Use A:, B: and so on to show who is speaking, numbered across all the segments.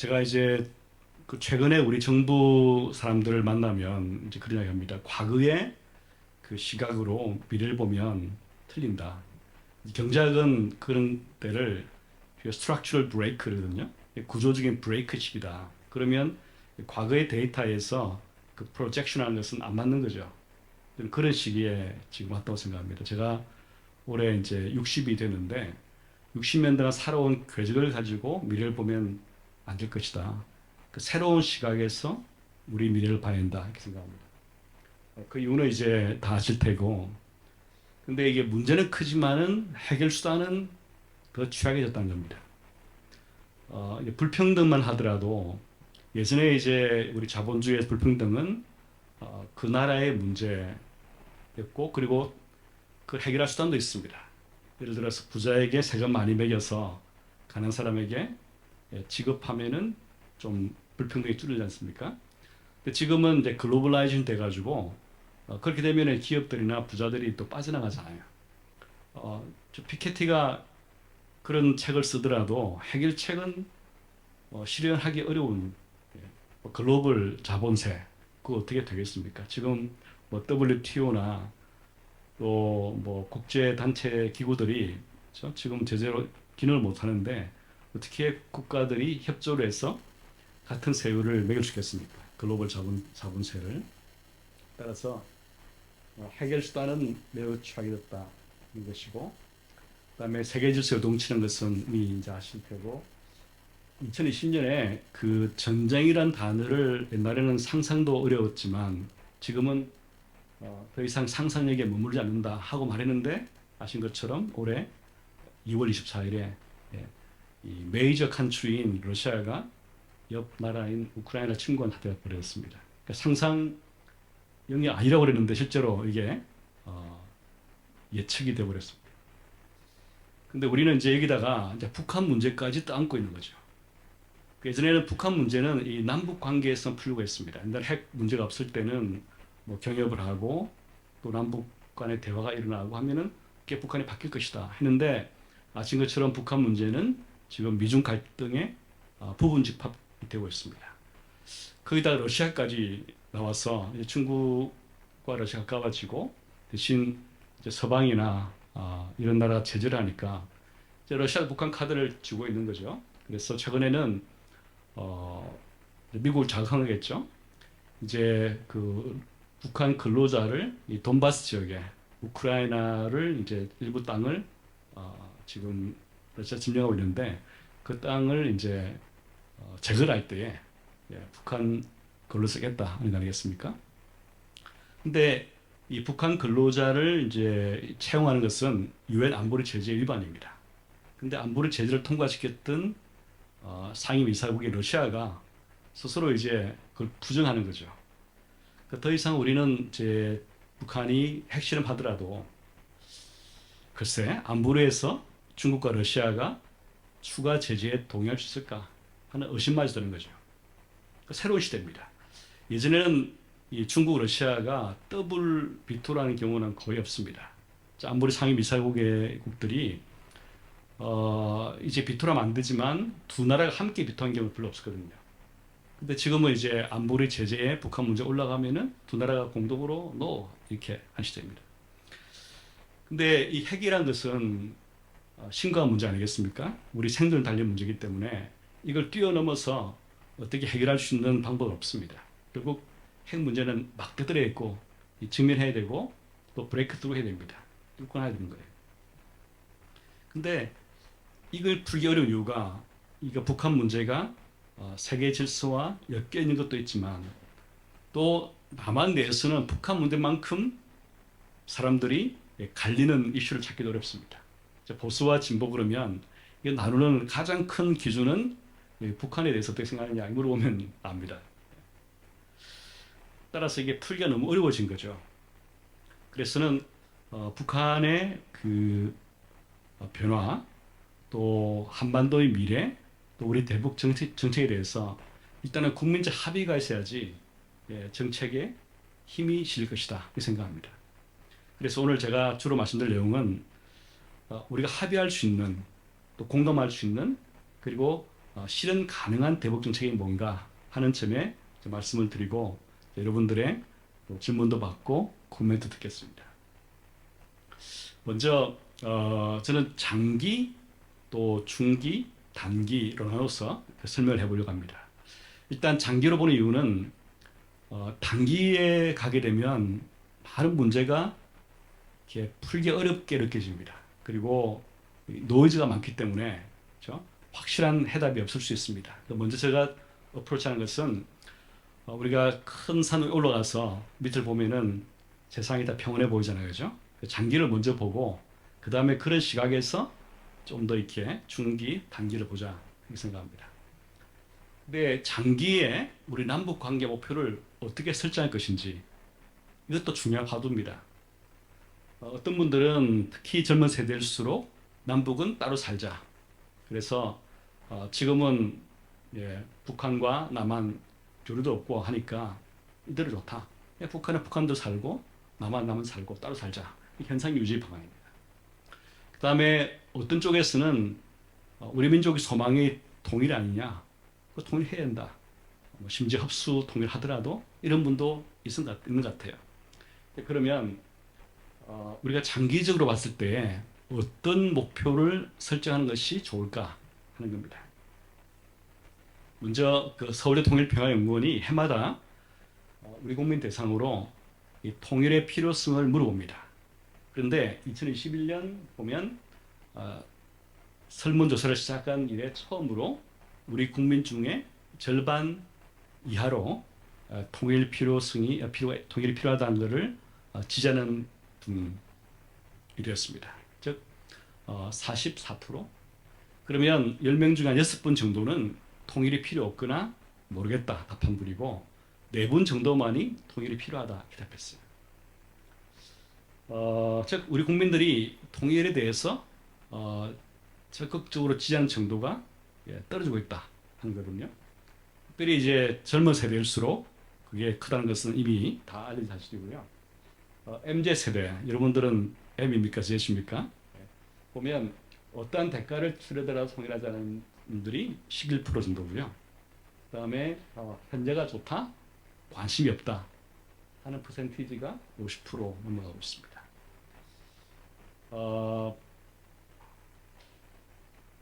A: 제가 이제 그 최근에 우리 정부 사람들을 만나면 이제 그런 이야기 합니다. 과거의 그 시각으로 미래를 보면 틀린다. 경제학은 그런 때를 structural break거든요. 구조적인 브레이크식이다. 그러면 과거의 데이터에서 그 프로젝션하는 것은 안 맞는 거죠. 저는 그런 시기에 지금 왔다고 생각합니다. 제가 올해 이제 60이 되는데 60년 동안 살아온 궤적을 가지고 미래를 보면 안 될 것이다. 그 새로운 시각에서 우리 미래를 봐야 한다. 이렇게 생각합니다. 그 이유는 이제 다 아실 테고. 근데 이게 문제는 크지만은 해결 수단은 더 취약해졌다는 겁니다. 이제 불평등만 하더라도 예전에 이제 우리 자본주의의 불평등은 그 나라의 문제였고, 그리고 그 해결할 수단도 있습니다. 예를 들어서 부자에게 세금 많이 매겨서 가난한 사람에게 지급하면은 좀 불평등이 줄이지 않습니까? 근데 지금은 이제 글로벌라이징 돼가지고 그렇게 되면 기업들이나 부자들이 또 빠져나가잖아요. 저 피케티가 그런 책을 쓰더라도 해결책은 실현하기 어려운 뭐 글로벌 자본세 그거 어떻게 되겠습니까? 지금 뭐 WTO나 또 뭐 국제 단체 기구들이 그렇죠? 지금 제대로 기능을 못 하는데 어떻게 국가들이 협조를 해서 같은 세율을 매길 수 있겠습니까? 글로벌 자본세를. 따라서 해결 수단은 매우 취약해졌다는 것이고, 그다음에 세계 질서에 요동치는 것은 이미 이제 아실 테고, 2020년에 그 전쟁이란 단어를 옛날에는 상상도 어려웠지만 지금은 더 이상 상상력에 머무르지 않는다 하고 말했는데 아신 것처럼 올해 2월 24일에 이 메이저 컨트리인 러시아가 옆 나라인 우크라이나 침공을 해버렸습니다. 그러니까 상상력이 아니라고 그랬는데 실제로 이게 예측이 되어버렸습니다. 근데 우리는 이제 여기다가 이제 북한 문제까지 떠안고 있는 거죠. 그 예전에는 북한 문제는 이 남북 관계에서 풀고 했습니다. 옛날 핵 문제가 없을 때는 뭐 경협을 하고 또 남북 간의 대화가 일어나고 하면은 그게 북한이 바뀔 것이다 했는데 아신 것처럼 북한 문제는 지금 미중 갈등의 부분 집합이 되고 있습니다. 거기다가 러시아까지 나와서 이제 중국과 러시아가 가까워지고 대신 이제 서방이나 이런 나라가 제재를 하니까 이제 러시아 북한 카드를 쥐고 있는 거죠. 그래서 최근에는 미국을 자극하겠죠. 이제 그 북한 근로자를 이 돈바스 지역에 우크라이나를 이제 일부 땅을 지금 러시아 점령하고 있는데 그 땅을 이제 제거를 할 때에 북한 근로 쓰겠다 하는 거 아니겠습니까? 근데 이 북한 근로자를 이제 채용하는 것은 유엔 안보리 제재 위반입니다. 근데 안보리 제재를 통과시켰던 상임이사국의 러시아가 스스로 이제 그걸 부정하는 거죠. 그러니까 더 이상 우리는 이제 북한이 핵실험 하더라도 글쎄 안보리에서 중국과 러시아가 추가 제재에 동의할 수 있을까 하는 의심마저 드는 거죠. 그러니까 새로운 시대입니다. 예전에는 이 중국, 러시아가 더블 비토라는 경우는 거의 없습니다. 안보리 상임이사국들이 이제 비토라면 안 되지만 두 나라가 함께 비토한 경우는 별로 없었거든요. 근데 지금은 이제 안보리 제재에 북한 문제 올라가면은 두 나라가 공동으로 노 이렇게 한 시대입니다. 근데 이 핵이란 것은 심각한 문제 아니겠습니까? 우리 생존 달린 문제이기 때문에 이걸 뛰어넘어서 어떻게 해결할 수 있는 방법은 없습니다. 결국 핵 문제는 막 떠들어야 있고 직면해야 되고 또 브레이크 스루 해야 됩니다. 뚫고 나야 되는 거예요. 근데 이걸 풀기 어려운 이유가 이거 북한 문제가 세계 질서와 엮여 있는 것도 있지만 또 남한 내에서는 북한 문제만큼 사람들이 갈리는 이슈를 찾기도 어렵습니다. 보수와 진보 그러면 이게 나누는 가장 큰 기준은 북한에 대해서 어떻게 생각하느냐 물어보면 압니다. 따라서 이게 풀기가 너무 어려워진 거죠. 그래서는 북한의 그 변화 또 한반도의 미래 또 우리 대북 정책에 대해서 일단은 국민적 합의가 있어야지 정책에 힘이 실릴 것이다 이렇게 생각합니다. 그래서 오늘 제가 주로 말씀드릴 내용은 우리가 합의할 수 있는 또 공감할 수 있는 그리고 실현 가능한 대북 정책이 뭔가 하는 점에 말씀을 드리고 여러분들의 질문도 받고 코멘트 듣겠습니다. 먼저 저는 장기 또 중기 단기로 나눠서 설명을 해보려고 합니다. 일단 장기로 보는 이유는 단기에 가게 되면 많은 문제가 이렇게 풀기 어렵게 느껴집니다. 그리고 노이즈가 많기 때문에 그렇죠? 확실한 해답이 없을 수 있습니다. 먼저 제가 어프로치하는 것은 우리가 큰 산 위에 올라가서 밑을 보면은 세상이 다 평온해 보이잖아요, 그죠? 장기를 먼저 보고 그 다음에 그런 시각에서 좀 더 이렇게 중기, 단기를 보자 이렇게 생각합니다. 근데 장기에 우리 남북 관계 목표를 어떻게 설정할 것인지 이것도 중요한 화두입니다. 어떤 분들은 특히 젊은 세대일수록 남북은 따로 살자. 그래서 지금은 북한과 남한 교류도 없고 하니까 이대로 좋다. 북한은 북한도 살고 남한 살고 따로 살자. 이 현상 유지 방안입니다. 그 다음에 어떤 쪽에서는 우리 민족의 소망이 통일 아니냐. 그 통일해야 된다. 심지어 흡수 통일하더라도 이런 분도 있는 것 같아요. 그러면 우리가 장기적으로 봤을 때 어떤 목표를 설정하는 것이 좋을까 하는 겁니다. 먼저 그 서울대 통일평화연구원이 해마다 우리 국민 대상으로 이 통일의 필요성을 물어봅니다. 그런데 2021년 보면 설문조사를 시작한 이래 처음으로 우리 국민 중에 절반 이하로 통일이 필요하다는 것을 지지하는 분이 되었습니다. 즉 44%. 그러면 10명 중에 한 6분 정도는 통일이 필요 없거나 모르겠다 답한 분이고 4분 정도만이 통일이 필요하다 대답했어요. 즉 우리 국민들이 통일에 대해서 적극적으로 지지하는 정도가 떨어지고 있다 하는 거거든요. 특별히 이제 젊은 세대일수록 그게 크다는 것은 이미 다 알려진 사실이고요. MZ 세대, 여러분들은 M입니까? Z입니까? 보면 어떠한 대가를 치르더라도 통일하자는 분들이 11% 정도고요. 그 다음에 현재가 좋다, 관심이 없다 하는 퍼센티지가 50% 넘어가고 있습니다.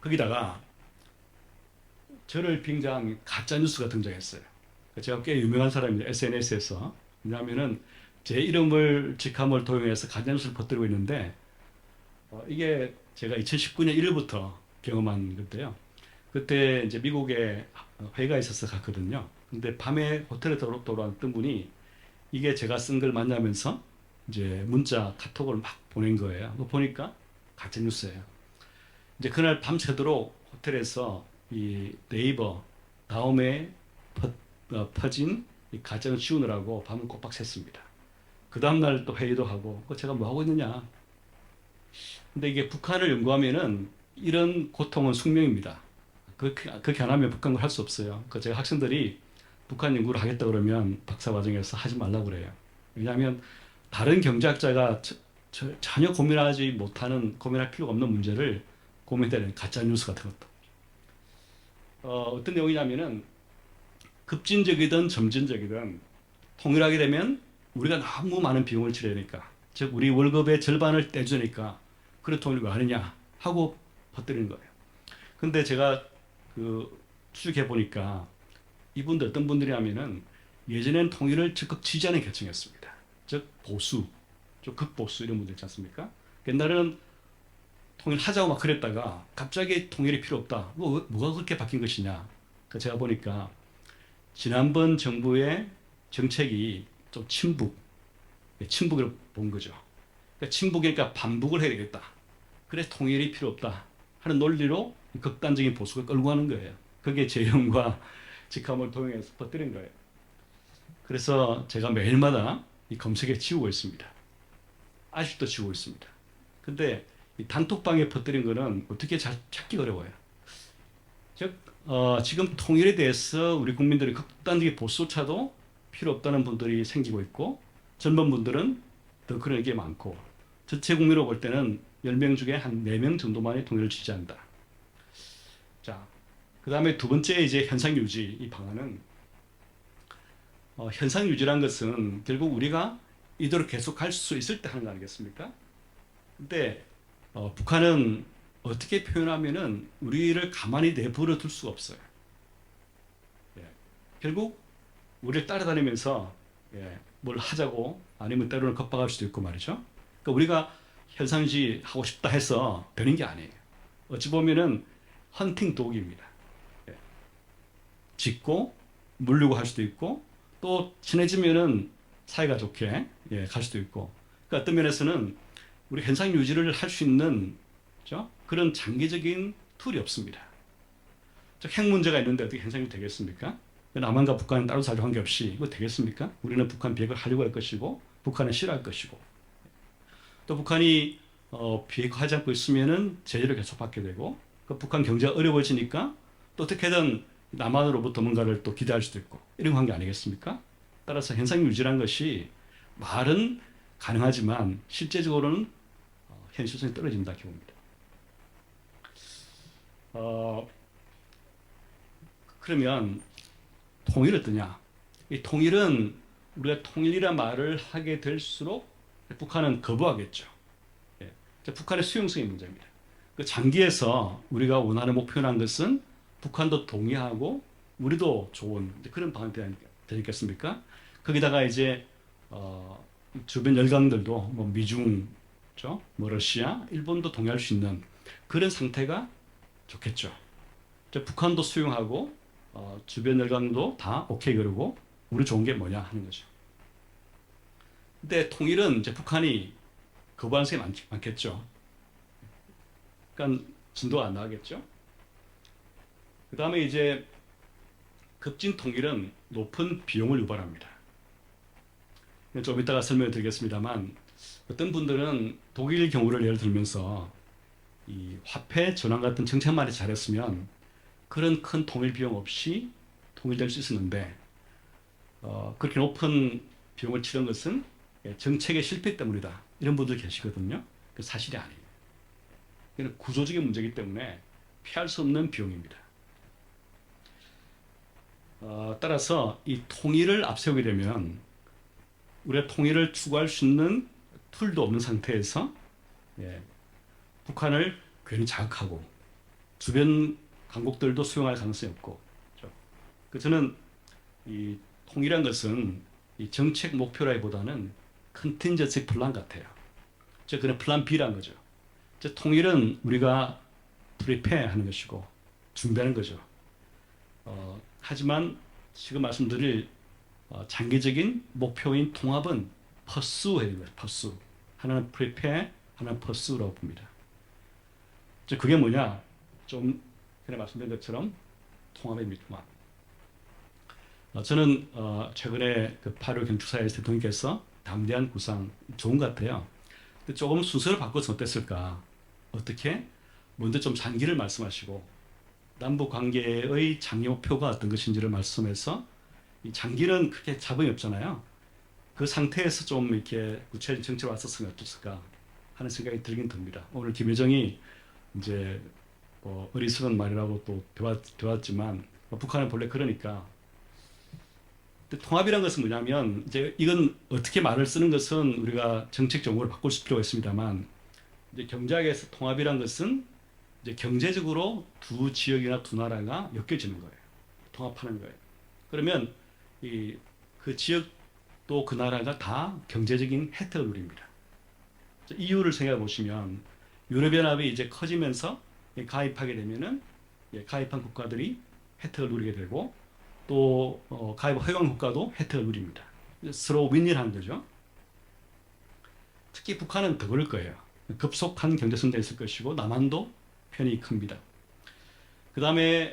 A: 거기다가 저를 빙자한 가짜 뉴스가 등장했어요. 제가 꽤 유명한 사람입니다. SNS에서. 왜냐하면은 제 이름을 직함을 도용해서 가짜 뉴스를 퍼뜨리고 있는데 이게 제가 2019년 1월부터 경험한 건데요. 그때 이제 미국에 회의가 있어서 갔거든요. 근데 밤에 호텔에 돌아왔던 분이 이게 제가 쓴 걸 만나면서 이제 문자, 카톡을 막 보낸 거예요. 그거 보니까 가짜 뉴스예요. 이제 그날 밤새도록 호텔에서 이 네이버 다음에 퍼진 이 가짜를 지우느라고 밤을 꼬박 샜습니다. 그 다음날 또 회의도 하고 제가 뭐 하고 있느냐. 근데 이게 북한을 연구하면은 이런 고통은 숙명입니다. 그렇게 안 하면 북한을 할 수 없어요. 제가 학생들이 북한 연구를 하겠다 그러면 박사 과정에서 하지 말라고 그래요. 왜냐하면 다른 경제학자가 전혀 고민할 필요가 없는 문제를 고민되는 가짜 뉴스 같은 것도. 어떤 내용이냐면은 급진적이든 점진적이든 통일하게 되면 우리가 너무 많은 비용을 치러야 되니까, 즉 우리 월급의 절반을 떼주니까 그런 통일을 왜 하느냐 하고 퍼뜨리는 거예요. 근데 제가 추적해 보니까 이분들 어떤 분들이냐면은 예전엔 통일을 적극 지지하는 계층이었습니다. 즉 보수, 좀 극보수 이런 분들 있지 않습니까? 옛날에는 통일하자고 막 그랬다가 갑자기 통일이 필요 없다. 뭐가 그렇게 바뀐 것이냐? 제가 보니까 지난번 정부의 정책이 좀 친북을 본 거죠. 그러니까 친북이니까 반북을 해야 되겠다. 그래서 통일이 필요 없다 하는 논리로 극단적인 보수가 끌고 가는 거예요. 그게 재형과 직함을 도용해서 퍼뜨린 거예요. 그래서 제가 매일마다 이 검색에 지우고 있습니다. 아직도 지우고 있습니다. 근데 이 단톡방에 퍼뜨린 거는 어떻게 잘 찾기 어려워요. 즉 지금 통일에 대해서 우리 국민들이 극단적인 보수차도 필요 없다는 분들이 생기고 있고, 젊은 분들은 더 그런 게 많고, 전체 국민으로 볼 때는 10명 중에 한 4명 정도만이 통일을 지지한다. 자, 그 다음에 두 번째 이제 현상 유지 이 방안은 현상 유지란 것은 결국 우리가 이대로 계속 할 수 있을 때 하는 거 아니겠습니까? 근데 북한은 어떻게 표현하면은 우리를 가만히 내버려 둘 수가 없어요. 예. 결국 우리를 따라다니면서 예, 뭘 하자고 아니면 때로는 겁박할 수도 있고 말이죠. 그러니까 우리가 현상유지 하고 싶다 해서 되는 게 아니에요. 어찌 보면은 헌팅 독입니다. 예. 짖고 물리고 할 수도 있고 또 친해지면은 사이가 좋게 예, 갈 수도 있고. 그러니까 어떤 면에서는 우리 현상 유지를 할 수 있는 그렇죠? 그런 장기적인 툴이 없습니다. 핵 문제가 있는데 어떻게 현상 유지 되겠습니까? 남한과 북한은 따로 살도 관계없이 이거 되겠습니까? 우리는 북한 비핵을 하려고 할 것이고 북한은 싫어할 것이고 또 북한이 비핵화하지 않고 있으면은 제재를 계속 받게 되고 그 북한 경제가 어려워지니까 또 어떻게든 남한으로부터 뭔가를 또 기대할 수도 있고 이런 관계 아니겠습니까? 따라서 현상 유지란 것이 말은 가능하지만 실제적으로는 현실성이 떨어진다 봅니다. 그러면 통일 어떠냐? 이 통일은 우리가 통일이란 말을 하게 될수록 북한은 거부하겠죠. 예. 북한의 수용성의 문제입니다. 그 장기에서 우리가 원하는 목표란 것은 북한도 동의하고 우리도 좋은 그런 방안이 되겠습니까? 거기다가 이제 주변 열강들도 뭐 미중, 그렇죠? 뭐 러시아, 일본도 동의할 수 있는 그런 상태가 좋겠죠. 북한도 수용하고 주변 열강도 다 오케이 그러고 우리 좋은 게 뭐냐 하는 거죠. 근데 통일은 이제 북한이 거부하는 사람이 많겠죠. 그러니까 진도가 안 나가겠죠. 그 다음에 이제 급진 통일은 높은 비용을 유발합니다. 좀 이따가 설명을 드리겠습니다만 어떤 분들은 독일 경우를 예를 들면서 이 화폐 전환 같은 정책만 잘했으면 그런 큰 통일 비용 없이 통일될 수 있었는데 그렇게 높은 비용을 치른 것은 정책의 실패 때문이다. 이런 분들 계시거든요. 그 사실이 아니에요. 이건 구조적인 문제이기 때문에 피할 수 없는 비용입니다. 따라서 이 통일을 앞세우게 되면 우리가 통일을 추구할 수 있는 툴도 없는 상태에서 북한을 괜히 자극하고 주변 강국들도 수용할 가능성이 없고 그렇죠? 저는 이 통일한 것은 이 정책 목표라기보다는 컨틴전시 플랜 같아요. 그냥 플랜 B란 거죠. 통일은 우리가 프리페어하는 것이고 준비하는 거죠. 하지만 지금 말씀드릴 장기적인 목표인 통합은 퍼스해야 됩니다. 퍼스. 하나는 프리페어, 하나는 퍼스라고 봅니다. 그게 뭐냐? 좀 전에 말씀드린 것처럼 통합입니다. 통합. 저는 최근에 그 8.15 경축사에서 대통령께서 담대한 구상 좋은 것 같아요. 근데 조금 순서를 바꿔서 어땠을까? 어떻게? 먼저 좀 장기를 말씀하시고 남북 관계의 장기 목표가 어떤 것인지를 말씀해서 이 장기는 크게 잡음이 없잖아요. 그 상태에서 좀 이렇게 구체적인 정책을 왔었으면 어땠을까 하는 생각이 들긴 듭니다. 오늘 김여정이 이제 어리석은 말이라고 또 배웠지만 북한은 본래 그러니까. 근데 통합이라는 것은 뭐냐면 이제 이건 어떻게 말을 쓰는 것은 우리가 정책 정보를 바꿀 필요가 있습니다만 이제 경제학에서 통합이라는 것은 이제 경제적으로 두 지역이나 두 나라가 엮여지는 거예요. 통합하는 거예요. 그러면 그 지역도 그 나라가 다 경제적인 혜택을 누립니다. 이유를 생각해 보시면 유럽연합이 이제 커지면서 가입하게 되면은 가입한 국가들이 혜택을 누리게 되고 또 가입 허용 국가도 혜택을 누립니다. 서로 윈윈한 거죠. 특히 북한은 더 그럴 거예요. 급속한 경제 성장이 있을 것이고 남한도 편이 큽니다. 그 다음에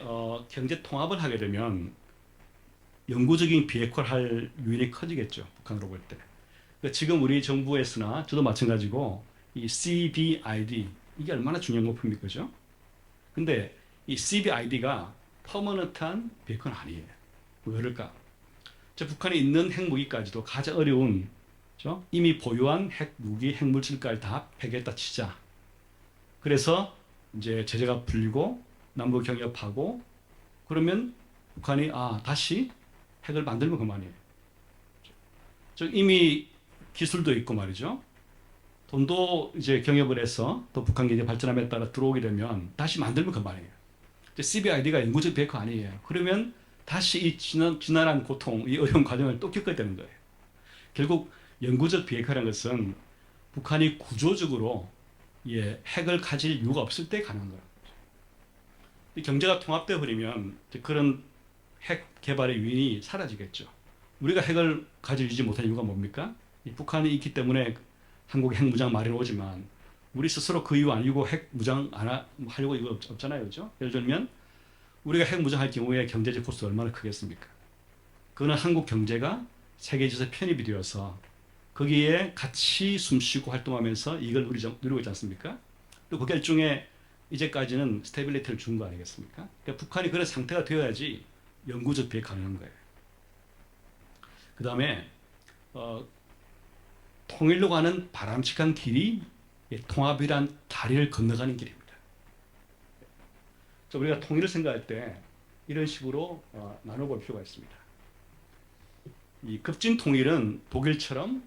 A: 경제 통합을 하게 되면 영구적인 비핵화를 할 요인이 커지겠죠. 북한으로 볼 때. 그러니까 지금 우리 정부에서나 저도 마찬가지고 이 CBID 이게 얼마나 중요한 목표입니까? 그죠? 근데 이 CBID가 퍼머넌트한 비핵화는 아니에요. 왜 그럴까? 북한에 있는 핵무기까지도 가장 어려운 그렇죠? 이미 보유한 핵무기, 핵물질까지 다 폐기했다 치자. 그래서 이제 제재가 풀리고 남북 경협하고 그러면 북한이 다시 핵을 만들면 그만이에요. 즉 이미 기술도 있고 말이죠. 돈도 이제 경협을 해서 또 북한 경제 발전함에 따라 들어오게 되면 다시 만들면 그만이에요. 이제 CBID가 영구적 비핵화 아니에요. 그러면 다시 이 지난한 고통, 이 어려운 과정을 또 겪어야 되는 거예요. 결국 영구적 비핵화라는 것은 북한이 구조적으로 핵을 가질 이유가 없을 때 가능한 거예요. 경제가 통합되어 버리면 그런 핵 개발의 유인이 사라지겠죠. 우리가 핵을 가지지 못한 이유가 뭡니까? 북한이 있기 때문에 한국에 핵무장 마련해 오지만 우리 스스로 그 이유 아니고 핵무장 안 하려고 이거 없잖아요. 그죠? 예를 들면 우리가 핵무장할 경우에 경제적 코스트 얼마나 크겠습니까? 그거는 한국 경제가 세계 질서에 편입이 되어서 거기에 같이 숨쉬고 활동하면서 이걸 누리고 있지 않습니까? 또 그게 일종의 이제까지는 스테빌리티를 준 거 아니겠습니까? 그러니까 북한이 그런 상태가 되어야지 영구적 비핵 가능한 거예요. 그 다음에 통일로 가는 바람직한 길이 통합이란 다리를 건너가는 길입니다. 우리가 통일을 생각할 때 이런 식으로 나눠볼 필요가 있습니다. 이 급진 통일은 독일처럼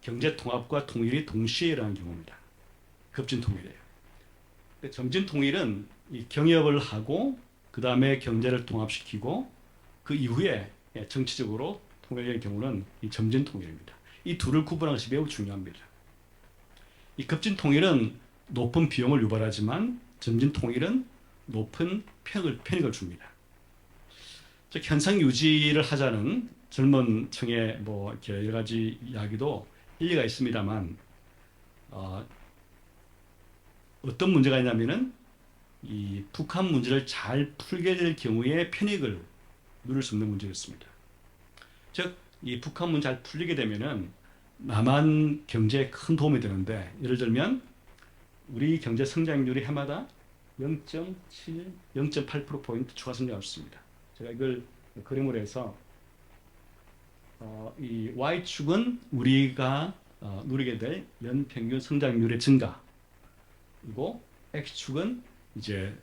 A: 경제 통합과 통일이 동시에 일어나는 경우입니다. 급진 통일이에요. 점진 통일은 이 경협을 하고 그 다음에 경제를 통합시키고 그 이후에 정치적으로 통일의 경우는 이 점진 통일입니다. 이 둘을 구분하는 것이 매우 중요합니다. 이 급진 통일은 높은 비용을 유발하지만 점진 통일은 높은 편익을 줍니다. 즉 현상 유지를 하자는 젊은 층의 이렇게 여러 가지 이야기도 일리가 있습니다만 어떤 문제가 있냐면은 이 북한 문제를 잘 풀게 될 경우에 편익을 누릴 수 없는 문제였습니다. 즉 이 북한 문제 잘 풀리게 되면은 남한 경제에 큰 도움이 되는데 예를 들면 우리 경제 성장률이 해마다 0.7, 0.8%포인트 추가 성장할 수 있습니다. 제가 이걸 그림으로 해서 이 Y축은 우리가 누리게 될 연평균 성장률의 증가이고 X축은 이제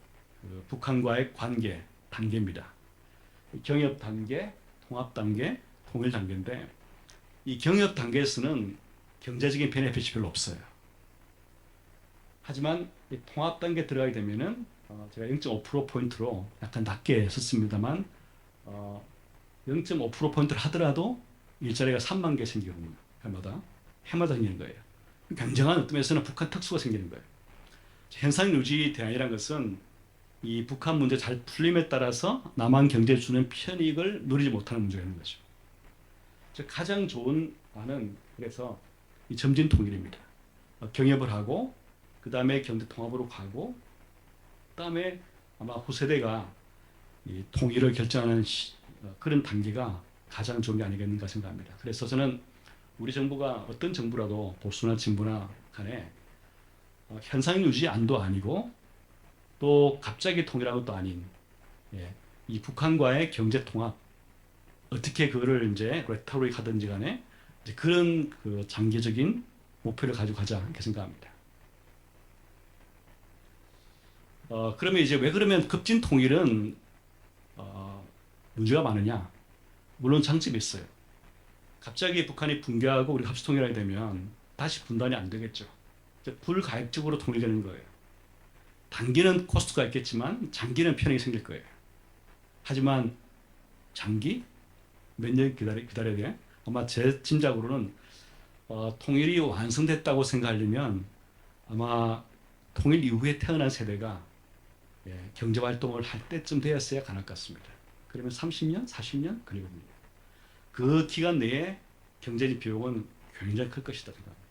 A: 북한과의 관계 단계입니다. 경협 단계, 통합 단계, 통일 단계인데 이 경협 단계에서는 경제적인 베네핏이 별로 없어요. 하지만 이 통합 단계 들어가게 되면은 제가 0.5%포인트로 약간 낮게 썼습니다만 0.5%포인트를 하더라도 일자리가 3만 개 생기거든요. 해마다 생기는 거예요. 굉장한 어떤 면에서는 북한 특수가 생기는 거예요. 현상 유지 대안이라는 것은 이 북한 문제 잘 풀림에 따라서 남한 경제에 주는 편익을 누리지 못하는 문제가 있는 거죠. 즉 가장 좋은 안은 그래서 이 점진 통일입니다. 경협을 하고 그 다음에 경제 통합으로 가고 그 다음에 아마 후세대가 이 통일을 결정하는 그런 단계가 가장 좋은 게 아니겠는가 생각합니다. 그래서 저는 우리 정부가 어떤 정부라도 보수나 진보나 간에 현상 유지 안도 아니고 또 갑자기 통일한 것도 아닌 이 북한과의 경제 통합 어떻게 그거를 이제 레토릭 하든지 간에 이제 그런 그 장기적인 목표를 가지고 가자 이렇게 생각합니다. 그러면 이제 왜 그러면 급진 통일은 문제가 많으냐? 물론 장점이 있어요. 갑자기 북한이 붕괴하고 우리 합치 통일하게 되면 다시 분단이 안 되겠죠. 불가역적으로 통일되는 거예요. 단기는 코스트가 있겠지만 장기는 편익이 생길 거예요. 하지만 장기 몇 년 기다려야 돼? 아마 제 짐작으로는 통일이 완성됐다고 생각하려면 아마 통일 이후에 태어난 세대가 경제활동을 할 때쯤 되었어야 가능할 것 같습니다. 그러면 30년, 40년 걸리거든요. 그 기간 내에 경제적 비용은 굉장히 클 것이다 생각합니다.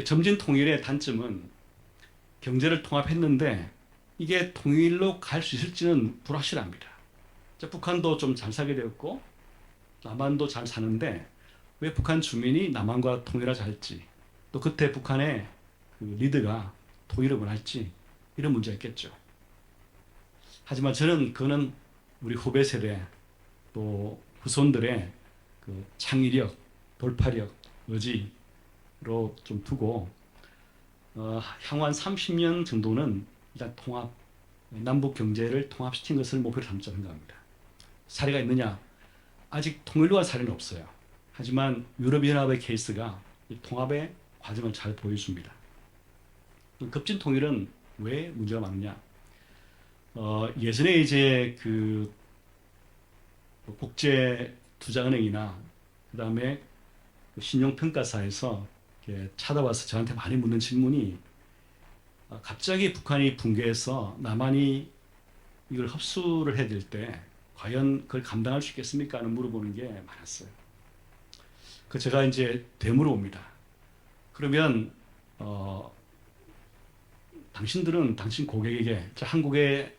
A: 점진 통일의 단점은 경제를 통합했는데 이게 통일로 갈 수 있을지는 불확실합니다. 북한도 좀 잘 살게 되었고 남한도 잘 사는데 왜 북한 주민이 남한과 통일하지 할지 또 그때 북한의 그 리더가 통일을 원할지 이런 문제가 있겠죠. 하지만 저는 그거는 우리 후배 세대 또 후손들의 그 창의력, 돌파력, 의지로 좀 두고 향후 한 30년 정도는 일단 통합 남북 경제를 통합시킨 것을 목표로 삼자 생각합니다. 사례가 있느냐? 아직 통일로한 사례는 없어요. 하지만 유럽연합의 케이스가 이 통합의 과정을 잘 보여줍니다. 급진 통일은 왜 문제가 많느냐? 예전에 이제 그 국제투자은행이나 그 다음에 신용평가사에서 찾아와서 저한테 많이 묻는 질문이 갑자기 북한이 붕괴해서 남한이 이걸 흡수를 해야 될 때 과연 그걸 감당할 수 있겠습니까? 하는 물어보는 게 많았어요. 그 제가 이제 되물어봅니다. 그러면 당신들은 당신 고객에게, 한국의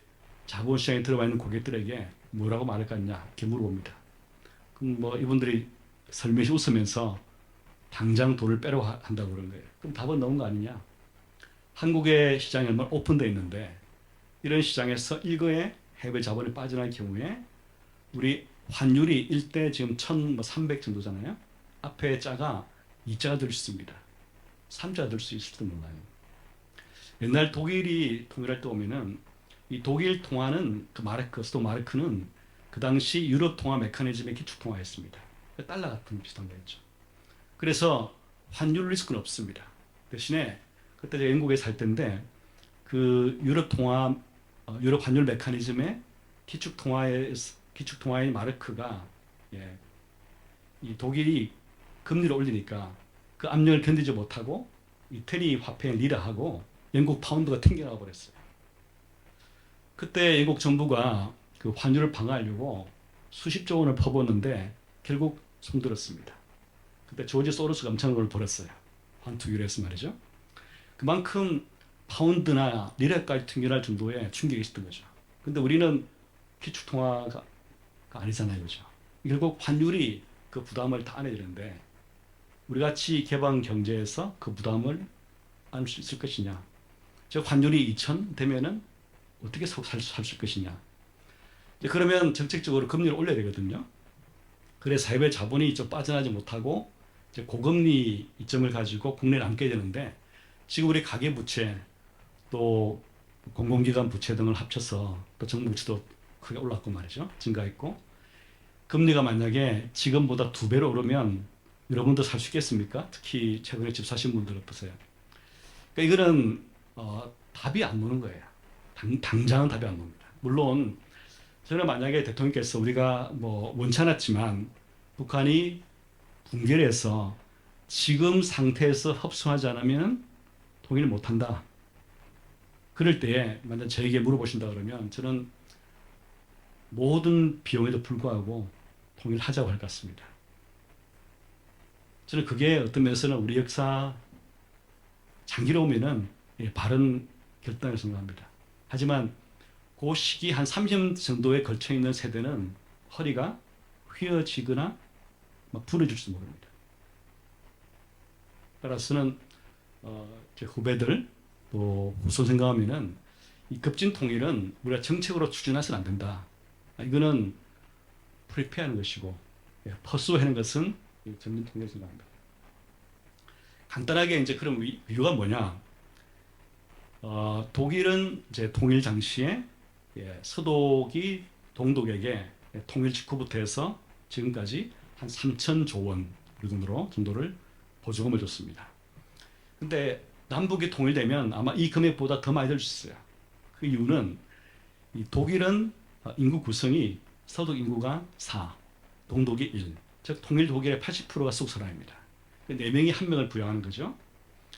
A: 자본시장에 들어와 있는 고객들에게 뭐라고 말할 것 같냐? 이렇게 물어봅니다. 그럼 뭐 이분들이 설명시 웃으면서 당장 돈을 빼라고 한다고 그런 거예요. 그럼 답은 나온 거 아니냐? 한국의 시장이 얼마나 오픈되어 있는데 이런 시장에서 일거에 해외 자본이 빠져나갈 경우에 우리 환율이 1대 지금 1,300 정도잖아요. 앞에 자가 2자가 될 수 있습니다. 3자가 될 수 있을지도 몰라요. 옛날 독일이 통일할 때 오면은 이 독일 통화는 그 마르크, 수도 마르크는 그 당시 유럽 통화 메커니즘의 기축 통화였습니다. 달러 같은 비슷한 거였죠. 그래서 환율 리스크는 없습니다. 대신에 그때 제가 영국에 살 때인데 그 유럽 통화, 유럽 환율 메커니즘의 기축 통화의 마르크가 이 독일이 금리를 올리니까 그 압력을 견디지 못하고 이태리 화폐인 리라하고 영국 파운드가 튕겨나가 버렸어요. 그때 영국 정부가 그 환율을 방어하려고 수십조 원을 퍼붓는데 결국 손들었습니다. 그때 조지 소로스가 엄청난 걸 벌었어요. 환투율에서 말이죠. 그만큼 파운드나 리라까지 튕겨날 정도의 충격이 있었던 거죠. 근데 우리는 기축통화가 아니잖아요. 그죠? 결국 환율이 그 부담을 다 안아야 되는데 우리 같이 개방 경제에서 그 부담을 안을 수 있을 것이냐. 즉 환율이 2,000 되면은 어떻게 살 수 있을 것이냐. 그러면 정책적으로 금리를 올려야 되거든요. 그래서 해외 자본이 좀 빠져나지 못하고 이제 고금리 이점을 가지고 국내에 남게 되는데 지금 우리 가계부채 또 공공기관 부채 등을 합쳐서 또 정부 부채도 크게 올랐고 말이죠. 증가했고 금리가 만약에 지금보다 2배로 오르면 여러분도 살 수 있겠습니까? 특히 최근에 집 사신 분들 어떠세요? 그러니까 이거는 답이 안 나오는 거예요. 당장은 답이 안 나옵니다. 물론 저는 만약에 대통령께서 우리가 뭐 원치 않았지만 북한이 붕괴를 해서 지금 상태에서 협상하지 않으면 통일을 못한다. 그럴 때에 만약 저에게 물어보신다 그러면 저는 모든 비용에도 불구하고 통일하자고 할 것 같습니다. 저는 그게 어떤 면에서는 우리 역사 장기로 보면은 바른 결단을 생각합니다. 하지만 그 시기 한 30년 정도에 걸쳐 있는 세대는 허리가 휘어지거나 막 부러질지도 모릅니다. 따라서는 제 후배들 또 후손 생각하면은 이 급진 통일은 우리가 정책으로 추진해서는 안 된다. 이거는 프리페어하는 것이고 퍼스하는 것은 전면 통일 생각합니다. 간단하게 이제 그럼 이유가 뭐냐? 독일은 이제 통일 당시에 서독이 동독에게 통일 직후부터 해서 지금까지 한 3,000조 원 정도를 보조금을 줬습니다. 근데 남북이 통일되면 아마 이 금액보다 더 많이 들 수 있어요. 그 이유는 이 독일은 인구 구성이 서독 인구가 4, 동독이 1. 즉 통일 독일의 80%가 서독 사람입니다. 4명이 1명을 부양하는 거죠.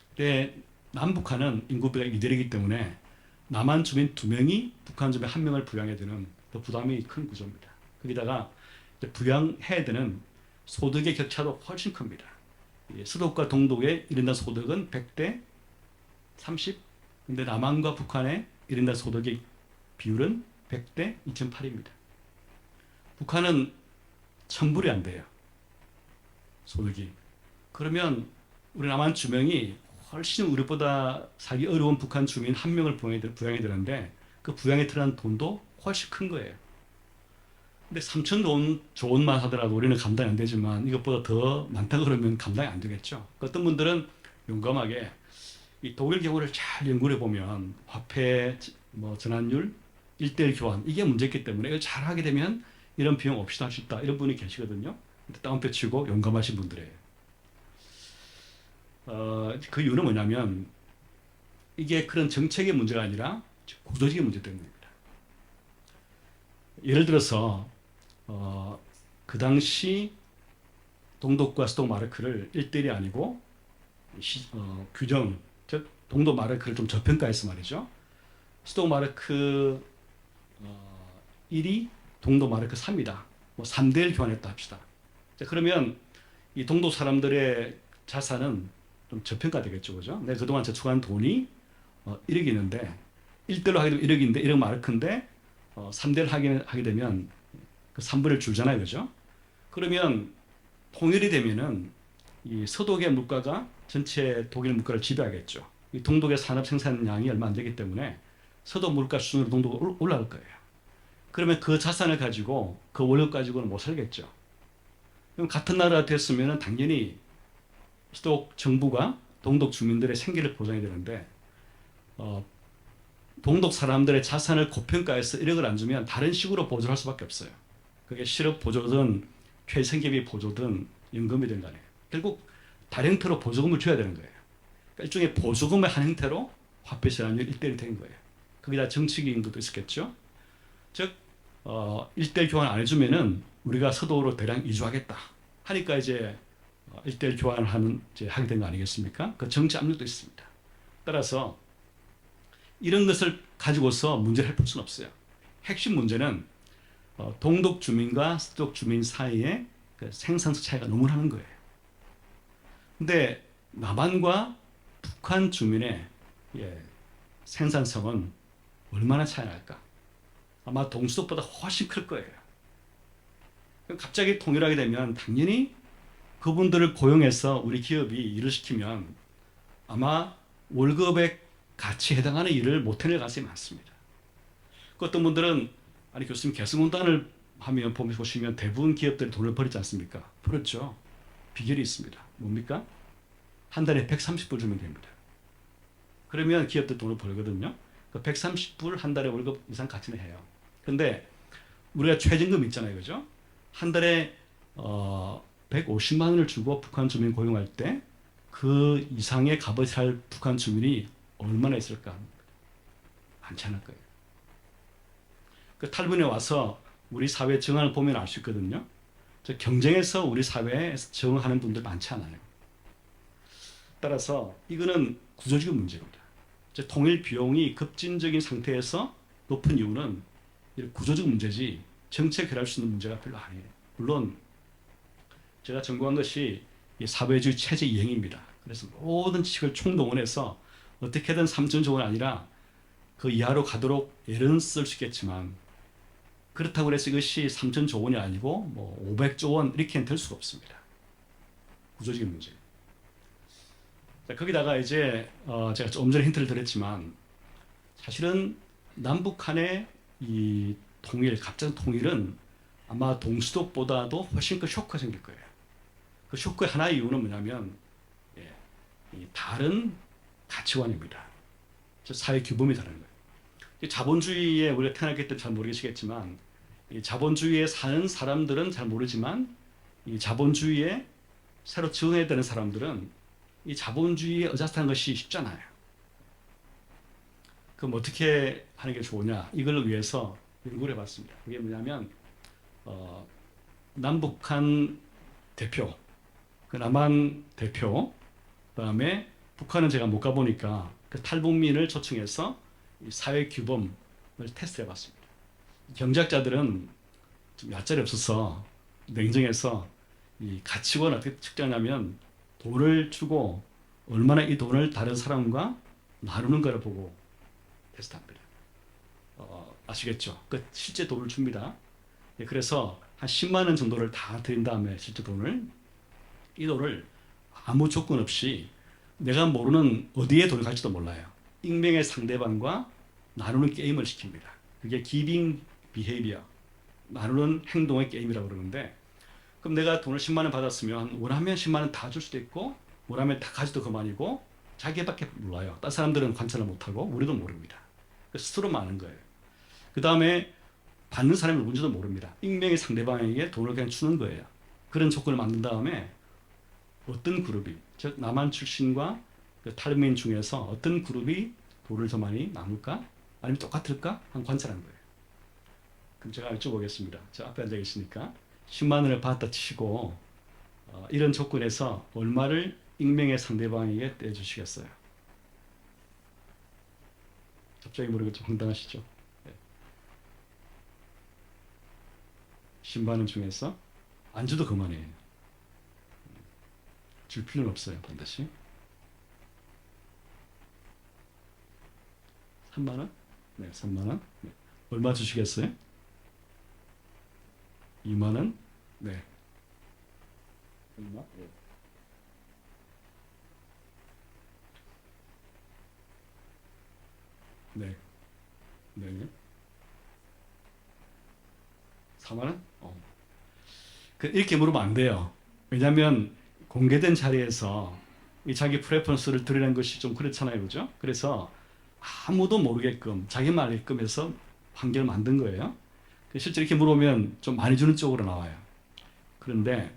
A: 근데 남북한은 인구비가 이대이기 때문에 남한 주민 2명이 북한 주민 1명을 부양해야 되는 더 부담이 큰 구조입니다. 거기다가 부양해야 되는 소득의 격차도 훨씬 큽니다. 서독과 동독의 1인당 소득은 100대 30, 근데 남한과 북한의 1인당 소득의 비율은 100대 2.8입니다. 북한은 1,000불이 안 돼요. 소득이. 그러면 우리 남한 주민이 훨씬 우리보다 살기 어려운 북한 주민 1명을 부양해야 되는데 그 부양에 들어간 돈도 훨씬 큰 거예요. 근데 3,000조 원만 하더라도 우리는 감당이 안 되지만 이것보다 더 많다 그러면 감당이 안 되겠죠. 어떤 분들은 용감하게 이 독일 경우를 잘 연구해 보면 화폐 전환율, 일대일 교환 이게 문제였기 때문에 이걸 잘하게 되면 이런 비용 없이도 할 수 있다 이런 분이 계시거든요. 다운표 치고 용감하신 분들이에요. 그 이유는 뭐냐면 이게 그런 정책의 문제가 아니라 구조적인 문제 때문입니다. 예를 들어서 그 당시 동독과 스톡 마르크를 1대1이 아니고 규정, 즉 동독 마르크를 좀 저평가해서 말이죠. 스톡 마르크 1이 동독 마르크 3이다. 뭐 3대1 교환했다 합시다. 자, 그러면 이 동독 사람들의 자산은 좀 저평가되겠죠. 그죠? 내가 그동안 저축한 돈이 1억이 있는데 1대로 하게 되면 1억인데 1억 마르크인데 3대를 하게 되면 그 3분의 1 줄잖아요. 그죠? 그러면 통일이 되면은 이 서독의 물가가 전체 독일 물가를 지배하겠죠. 이 동독의 산업 생산량이 얼마 안 되기 때문에 서독 물가 수준으로 동독이 올라갈 거예요. 그러면 그 자산을 가지고 그 월급 가지고는 못 살겠죠. 그럼 같은 나라가 됐으면 당연히 서독 정부가 동독 주민들의 생계를 보장해야 되는데 동독 사람들의 자산을 고평가해서 1억을 안 주면 다른 식으로 보조를 할 수밖에 없어요. 그게 실업 보조든 최생계비 보조든 연금이든 간에 결국 다른 형태로 보조금을 줘야 되는 거예요. 그러니까 일종의 보조금의 한 형태로 화폐 시장률 1대1이 된 거예요. 거기다 정치적인 것도 있었겠죠. 즉 1대1 교환 안 해주면은 우리가 서독으로 대량 이주하겠다 하니까 이제 1대1 교환을 하게 된 거 아니겠습니까? 그 정치 압력도 있습니다. 따라서 이런 것을 가지고서 문제를 풀 수는 없어요. 핵심 문제는 동독 주민과 서독 주민 사이에 그 생산성 차이가 너무 나는 거예요. 근데 남한과 북한 주민의 생산성은 얼마나 차이 날까? 아마 동서독보다 훨씬 클 거예요. 갑자기 통일하게 되면 당연히 그분들을 고용해서 우리 기업이 일을 시키면 아마 월급에 같이 해당하는 일을 못 해낼 가능성이 많습니다. 그 어떤 분들은 아니 교수님 개성공단을 하면 보시면 대부분 기업들이 돈을 벌지 않습니까? 벌었죠. 비결이 있습니다. 뭡니까? 한 달에 130불 주면 됩니다. 그러면 기업들 돈을 벌거든요. 그 130불 한 달에 월급 이상 가치는 해요. 근데 우리가 최저임금 있잖아요. 그죠? 한 달에 150만 원을 주고 북한 주민 고용할 때 그 이상의 값을 살 북한 주민이 얼마나 있을까? 많지 않을 거예요. 그 탈북민에 와서 우리 사회 정황을 보면 알 수 있거든요. 경쟁에서 우리 사회에 적응하는 분들 많지 않아요. 따라서 이거는 구조적인 문제입니다. 통일 비용이 급진적인 상태에서 높은 이유는 구조적 문제지 정책 해결할 수 있는 문제가 별로 아니에요. 물론 제가 전공한 것이 사회주의 체제 이행입니다. 그래서 모든 지식을 총동원해서 어떻게든 3천조 원 아니라 그 이하로 가도록 애는 쓸 수 있겠지만 그렇다고 해서 이것이 3천조 원이 아니고 뭐 500조 원 이렇게는 될 수가 없습니다. 구조적인 문제. 자, 거기다가 이제 제가 조금 전에 힌트를 드렸지만 사실은 남북한의 이 통일, 갑작 통일은 아마 동서독보다도 훨씬 더 쇼크가 생길 거예요. 그 쇼크의 하나의 이유는 뭐냐면 이 다른 가치관입니다. 사회 규범이 다른 거예요. 자본주의에 우리가 태어났기 때문에 잘 모르시겠지만 이 자본주의에 사는 사람들은 잘 모르지만 이 자본주의에 새로 적응해야 되는 사람들은 이 자본주의에 의존하는 것이 쉽잖아요. 그럼 어떻게 하는 게 좋으냐? 이걸 위해서 연구를 해봤습니다. 그게 뭐냐면 남북한 대표, 그 남한 대표, 그다음에 북한은 제가 못 가보니까 그 탈북민을 초청해서 이 사회 규범을 테스트해봤습니다. 경제학자들은 좀 얕잘이 없어서 냉정해서 이 가치관을 어떻게 측정하냐면 돈을 주고 얼마나 이 돈을 다른 사람과 나누는 거를 보고 테스트합니다. 아시겠죠? 그 실제 돈을 줍니다. 그래서 한 10만 원 정도를 다 드린 다음에 실제 돈을 이 돈을 아무 조건 없이 내가 모르는 어디에 돈을 갈지도 몰라요. 익명의 상대방과 나누는 게임을 시킵니다. 그게 기빙 비헤이비어, 나누는 행동의 게임이라고 그러는데 그럼 내가 돈을 10만 원 받았으면 원하면 10만 원 다 줄 수도 있고 원하면 다 가져도 그만이고 자기밖에 몰라요. 다른 사람들은 관찰을 못하고 우리도 모릅니다. 스스로만 아는 거예요. 다음에 받는 사람이 누군지도 모릅니다. 익명의 상대방에게 돈을 그냥 주는 거예요. 그런 조건을 만든 다음에 어떤 그룹이, 즉 남한 출신과 그 탈북민 중에서 어떤 그룹이 돈을 더 많이 나눌까? 아니면 똑같을까? 한번 관찰한 거예요. 그럼 제가 여쭤보겠습니다. 저 앞에 앉아 계시니까 10만 원을 받았다 치고 이런 조건에서 얼마를 익명의 상대방에게 떼주시겠어요? 갑자기 모르고 좀 황당하시죠? 네. 10만 원 중에서 안 줘도 그만해요. 줄 필요는 없어요. 반드시. 3만 원? 네, 3만 원. 네. 얼마 주시겠어요? 2만 원? 네. 얼마? 네. 네. 네. 4만 원? 이렇게 물으면 안 돼요. 왜냐하면 공개된 자리에서 이 자기 프레퍼런스를 드리는 것이 좀 그렇잖아요, 그죠? 그래서 아무도 모르게끔 자기 말게끔 해서 판결을 만든 거예요. 실제 이렇게 물어보면 좀 많이 주는 쪽으로 나와요. 그런데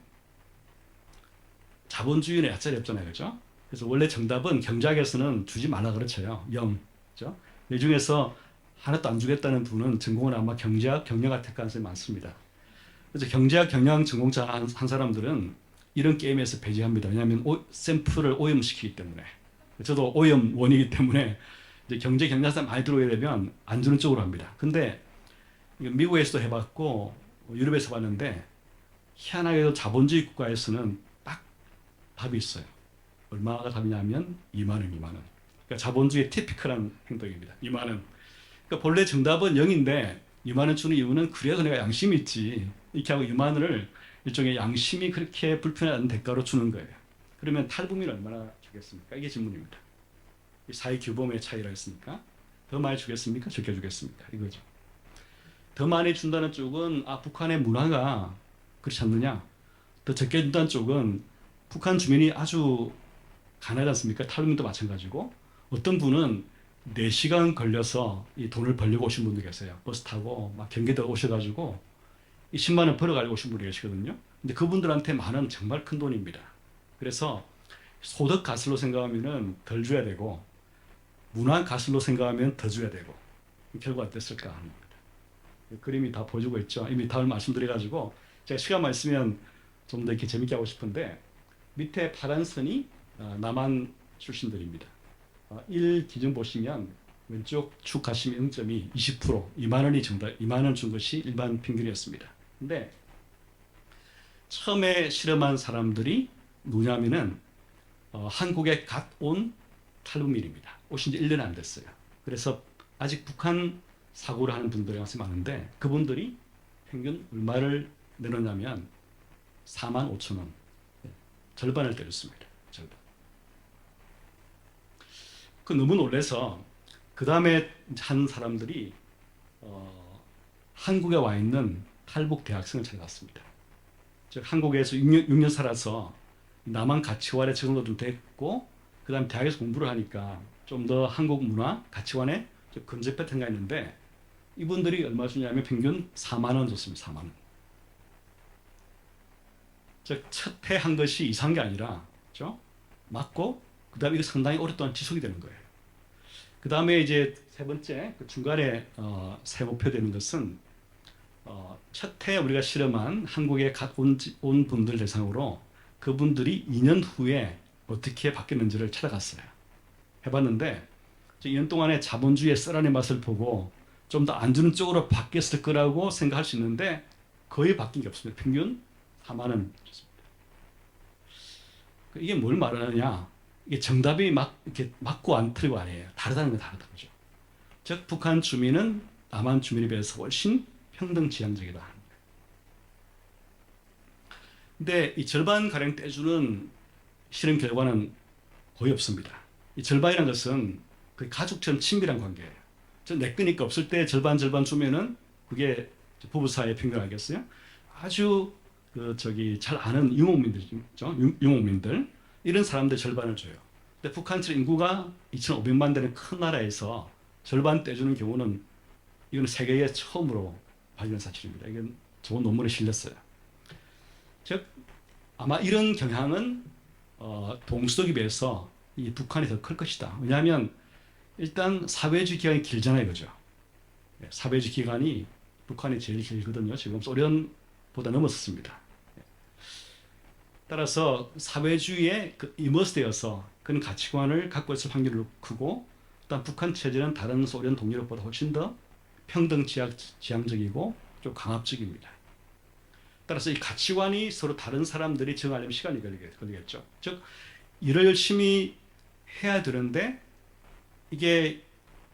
A: 자본주의는 약자리 없잖아요, 그죠? 그래서 원래 정답은 경제학에서는 주지 말라 그렇죠. 0, 그죠? 이 중에서 하나도 안 주겠다는 분은 전공은 아마 경제학, 경영학 택한 사람이 많습니다. 그래서 경제학, 경영 전공자 한 사람들은 이런 게임에서 배제합니다. 왜냐하면 샘플을 오염시키기 때문에. 저도 오염원이기 때문에 이제 경제 경영사 많이 들어오게 되면 안 주는 쪽으로 합니다. 근데 미국에서도 해봤고 유럽에서 봤는데 희한하게도 자본주의 국가에서는 딱 답이 있어요. 얼마가 답이냐면 2만 원, 2만 원. 그러니까 자본주의의 티피컬한 행동입니다. 2만 원. 그러니까 본래 정답은 0인데 2만 원 주는 이유는 그래도 내가 양심이 있지. 이렇게 하고 2만 원을 일종의 양심이 그렇게 불편한 대가로 주는 거예요. 그러면 탈북민은 얼마나 주겠습니까? 이게 질문입니다. 사회 규범의 차이라 했으니까 더 많이 주겠습니까? 적게 주겠습니까? 이거죠. 더 많이 준다는 쪽은 북한의 문화가 그렇지 않느냐? 더 적게 준다는 쪽은 북한 주민이 아주 가난하지 않습니까? 탈북민도 마찬가지고 어떤 분은 4시간 걸려서 이 돈을 벌려고 오신 분도 계세요. 버스 타고 막 경기도 오셔가지고 이 10만 원 벌어가지고 오신 분이 계시거든요. 근데 그분들한테 만 원 정말 큰 돈입니다. 그래서 소득 가슬로 생각하면은 덜 줘야 되고 문화 가슬로 생각하면 더 줘야 되고 결과가 어땠을까 하는 겁니다. 그림이 다 보여주고 있죠. 이미 답을 말씀드려가지고 제가 시간만 있으면 좀 더 이렇게 재밌게 하고 싶은데 밑에 파란 선이 남한 출신들입니다. 1 기준 보시면 왼쪽 축 가시면 0.2, 20%, 2만 원이 정답, 2만 원 준 것이 일반 평균이었습니다. 근데 처음에 실험한 사람들이 누구냐면은 한국에 갓 온 탈북민입니다. 오신 지 1년 안 됐어요. 그래서 아직 북한 사고를 하는 분들이 많은데 그분들이 평균 얼마를 내놓냐면 4만 5천 원. 절반을 때렸습니다. 절반. 그 너무 놀라서 그 다음에 한 사람들이 한국에 와 있는 탈북 대학생을 찾아갔습니다. 즉 한국에서 6년 살아서 남한 가치관에 적응도 좀 됐고 그 다음 대학에서 공부를 하니까 좀 더 한국 문화 가치관에 좀 근접했던 가 있는데 이분들이 얼마 주냐면 평균 4만 원 줬습니다. 4만 원. 즉 첫 해 한 것이 이상한 게 아니라 그렇죠? 맞고 그 다음에 이거 상당히 오랫동안 지속이 되는 거예요. 그 다음에 이제 세 번째 그 중간에 새 목표 되는 것은 첫 해 우리가 실험한 한국에 온 분들 대상으로 그분들이 2년 후에 어떻게 바뀌었는지를 찾아갔어요. 해봤는데 2년 동안에 자본주의의 쓰라린 맛을 보고 좀 더 안 주는 쪽으로 바뀌었을 거라고 생각할 수 있는데 거의 바뀐 게 없습니다. 평균 4만 원 줬습니다. 이게 뭘 말하느냐? 이게 정답이 이렇게 맞고 안 틀리고 아니에요. 다르다는 건 다르다 그죠? 즉 북한 주민은 남한 주민에 비해서 훨씬 평등지향적이다 하는 거예요. 근데 이 절반 가량 떼주는 실험 결과는 거의 없습니다. 이 절반이라는 것은 그 가족처럼 친밀한 관계예요. 내 거니까 없을 때 절반 주면은 그게 부부 사이의 평등 아니겠어요? 아주 잘 아는 유목민들이죠. 유목민들 이런 사람들 절반을 줘요. 근데 북한처럼 인구가 2,500만 되는 큰 나라에서 절반 떼주는 경우는 이건 세계에 처음으로 발견한 사실입니다. 이건 좋은 논문에 실렸어요. 즉 아마 이런 경향은 동수독에 비해서 이 북한이 더 클 것이다. 왜냐하면 일단 사회주의 기간이 길잖아요, 그죠? 사회주의 기간이 북한이 제일 길거든요. 지금 소련보다 넘었습니다. 따라서 사회주의에 이머스되어서 그런 가치관을 갖고 있을 확률이 크고, 일단 북한 체제는 다른 소련 동유럽보다 훨씬 더 평등 지향적이고 좀 강압적입니다. 따라서 이 가치관이 서로 다른 사람들이 정하려면 시간이 걸리겠죠. 즉 일을 열심히 해야 되는데 이게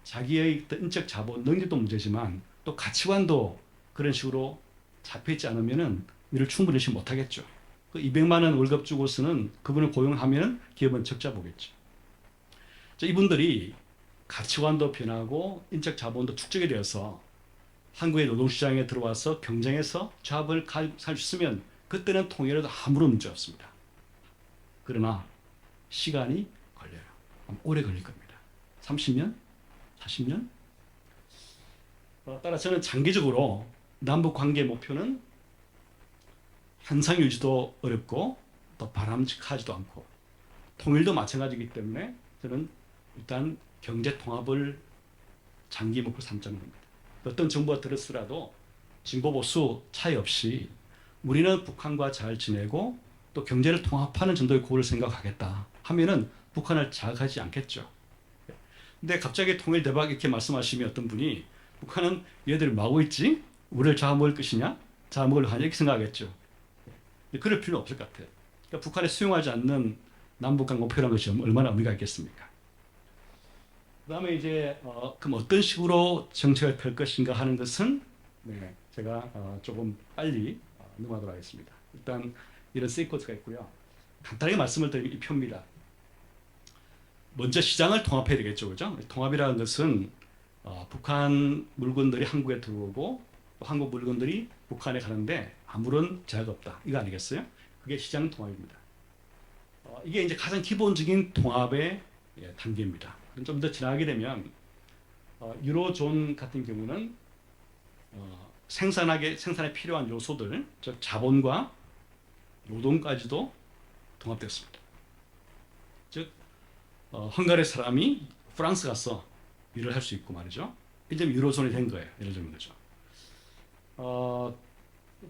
A: 자기의 인적 자본, 능력도 문제지만 또 가치관도 그런 식으로 잡혀있지 않으면은 일을 충분히 열심히 못하겠죠. 그 200만 원 월급 주고서는 그분을 고용하면 기업은 적자 보겠죠. 이분들이 가치관도 변하고 인적 자본도 축적이 되어서 한국의 노동시장에 들어와서 경쟁해서 조합을 살 수 있으면 그때는 통일에도 아무런 문제 없습니다. 그러나 시간이 걸려요. 오래 걸릴 겁니다. 30년? 40년? 따라 저는 장기적으로 남북 관계 목표는 현상 유지도 어렵고 또 바람직하지도 않고 통일도 마찬가지이기 때문에 저는 일단 경제 통합을 장기 목표 삼자는 겁니다. 어떤 정부가 들었으라도 진보 보수 차이 없이 우리는 북한과 잘 지내고 또 경제를 통합하는 정도의 고를 생각하겠다 하면은 북한을 자극하지 않겠죠. 근데 갑자기 통일 대박 이렇게 말씀하시면 어떤 분이 북한은 얘들 뭐하고 있지? 우리를 잡아먹을 것이냐? 잡아먹으려고 하냐? 이렇게 생각하겠죠. 그럴 필요는 없을 것 같아요. 그러니까 북한에 수용하지 않는 남북간 목표라는 것이 얼마나 의미가 있겠습니까? 그 다음에 이제 그럼 어떤 식으로 정책을 펼 것인가 하는 것은 제가 조금 빨리 넘어가도록 하겠습니다. 일단 이런 시퀀스가 있고요. 간단하게 말씀을 드리면 이 표입니다. 먼저 시장을 통합해야 되겠죠, 그죠? 통합이라는 것은 북한 물건들이 한국에 들어오고 또 한국 물건들이 북한에 가는데 아무런 제약 없다. 이거 아니겠어요? 그게 시장 통합입니다. 이게 이제 가장 기본적인 통합의 단계입니다. 좀 더 지나가게 되면 유로존 같은 경우는 생산에 필요한 요소들, 즉 자본과 노동까지도 통합됐습니다. 즉 헝가리 사람이 프랑스 가서 일을 할 수 있고 말이죠. 이제 유로존이 된 거예요. 예를 들면 거죠.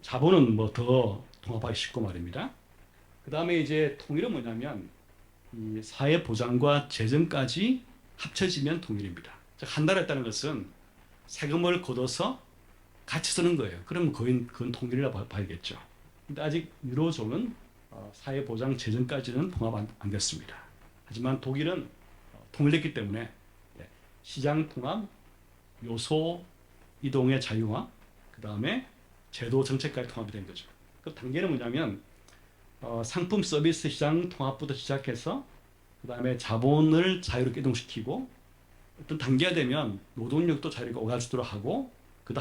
A: 자본은 뭐 더 통합하기 쉽고 말입니다. 그 다음에 이제 통일은 뭐냐면 이 사회 보장과 재정까지 합쳐지면 통일입니다. 즉 한 달에 따른 것은 세금을 걷어서 같이 쓰는 거예요. 그러면 그건 통일이라고 봐야겠죠. 근데 아직 유로존은 사회 보장 재정까지는 통합 안 됐습니다. 하지만 독일은 통일됐기 때문에 시장 통합, 요소 이동의 자유화, 그 다음에 제도 정책까지 통합이 된 거죠. 그 단계는 뭐냐면 상품 서비스 시장 통합부터 시작해서 그 다음에 자본을 자유롭게 이동시키고 어떤 단계가 되면 노동력도 자유롭게 오가주도록 하고 그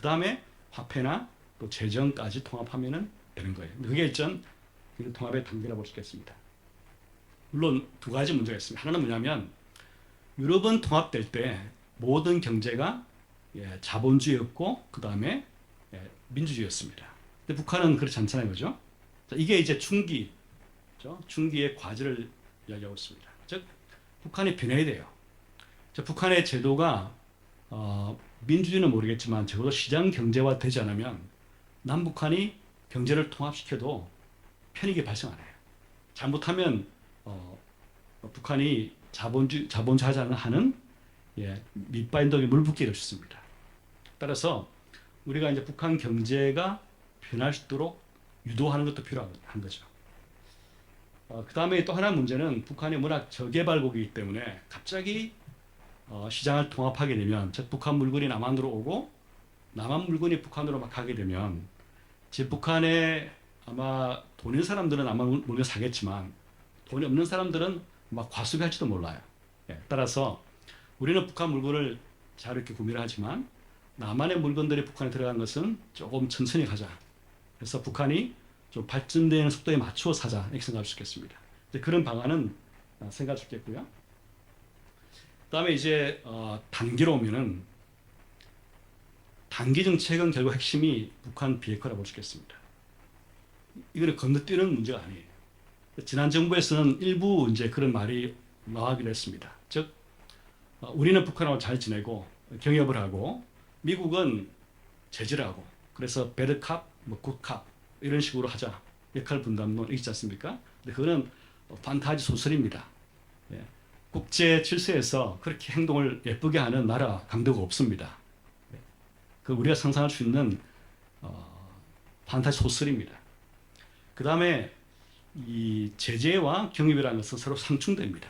A: 다음에 화폐나 또 재정까지 통합하면 되는 거예요. 그게 일전 통합의 단계라고 볼 수 있겠습니다. 물론 두 가지 문제가 있습니다. 하나는 뭐냐면 유럽은 통합될 때 모든 경제가 자본주의였고 그 다음에 민주주의였습니다. 근데 북한은 그렇지 않잖아요, 그죠? 이게 이제 중기의 과제를 이야기하고 있습니다. 즉 북한이 변해야 돼요. 북한의 제도가 민주주의는 모르겠지만 적어도 시장 경제화 되지 않으면 남북한이 경제를 통합시켜도 편익이 발생 안 해요. 잘못하면 북한이 자본주의하지 하는 밑바인덕에 물붓게 될 수 있습니다. 따라서 우리가 이제 북한 경제가 변할 수 있도록 유도하는 것도 필요한 거죠. 그 다음에 또 하나 문제는 북한이 워낙 저개발국이기 때문에 갑자기 시장을 통합하게 되면 즉 북한 물건이 남한으로 오고 남한 물건이 북한으로 막 가게 되면 즉 북한에 아마 돈 있는 사람들은 아마 물건 사겠지만 돈이 없는 사람들은 막 과소비할지도 몰라요. 따라서 우리는 북한 물건을 자유롭게 구매를 하지만 남한의 물건들이 북한에 들어간 것은 조금 천천히 가자. 그래서 북한이 좀 발전되는 속도에 맞추어 사자 이렇게 생각할 수 있겠습니다. 그런 방안은 생각할 수 있겠고요. 그다음에 이제 단계로 오면은 단기 정책은 결국 핵심이 북한 비핵화라고 볼 수 있겠습니다. 이거는 건너뛰는 문제가 아니에요. 지난 정부에서는 일부 이제 그런 말이 나오기도 했습니다. 즉, 우리는 북한하고 잘 지내고 경협을 하고 미국은 제재를 하고 그래서 배드캅, 뭐 굿캅 이런 식으로 하자. 역할 분담론 있지 않습니까? 근데 그거는 판타지 소설입니다. 예. 국제 질서에서 그렇게 행동을 예쁘게 하는 나라 강도가 없습니다. 예. 그 우리가 상상할 수 있는 판타지 소설입니다. 그 다음에 이 제재와 경협이라는 것은 서로 상충됩니다.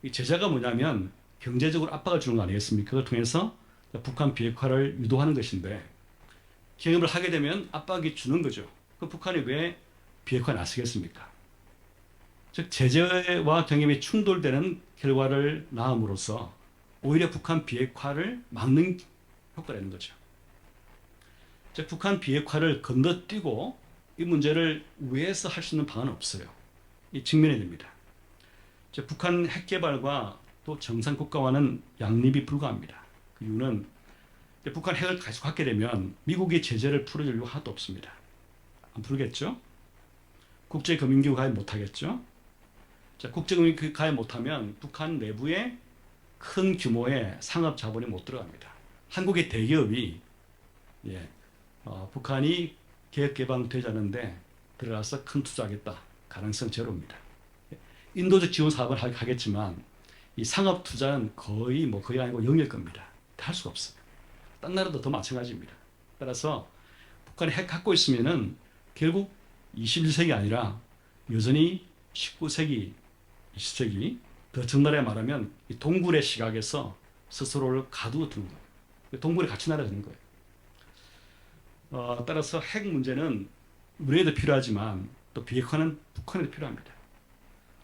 A: 이 제재가 뭐냐면 경제적으로 압박을 주는 거 아니겠습니까? 그걸 통해서 북한 비핵화를 유도하는 것인데 경협을 하게 되면 압박이 주는 거죠. 그 북한이 왜 비핵화에 나서겠습니까? 즉 제재와 경협이 충돌되는 결과를 낳음으로써 오히려 북한 비핵화를 막는 효과를 내는 거죠. 즉 북한 비핵화를 건너뛰고 이 문제를 위해서 할 수 있는 방안은 없어요. 이 직면해야 됩니다. 즉 북한 핵 개발과 또 정상 국가와는 양립이 불가합니다. 그 이유는 북한 핵을 계속 갖게 되면 미국이 제재를 풀어줄 이유가 하나도 없습니다. 안 풀겠죠? 국제금융기구 가입 못하겠죠? 자, 국제금융기구 가입 못하면 북한 내부에 큰 규모의 상업 자본이 못 들어갑니다. 한국의 대기업이 북한이 개혁 개방되지 않는데 들어가서 큰 투자하겠다. 가능성 제로입니다. 인도적 지원 사업을 하겠지만 이 상업 투자는 거의 아니고 0일 겁니다. 할 수가 없어요. 딴 나라도 더 마찬가지입니다. 따라서 북한이 핵 갖고 있으면은 결국 21세기 아니라 여전히 19세기, 20세기 더 적나라하게 말하면 이 동굴의 시각에서 스스로를 가두어 두는 거예요. 동굴에 갇힌 나라가 되는 거예요. 따라서 핵 문제는 우리에도 필요하지만 또 비핵화는 북한에도 필요합니다.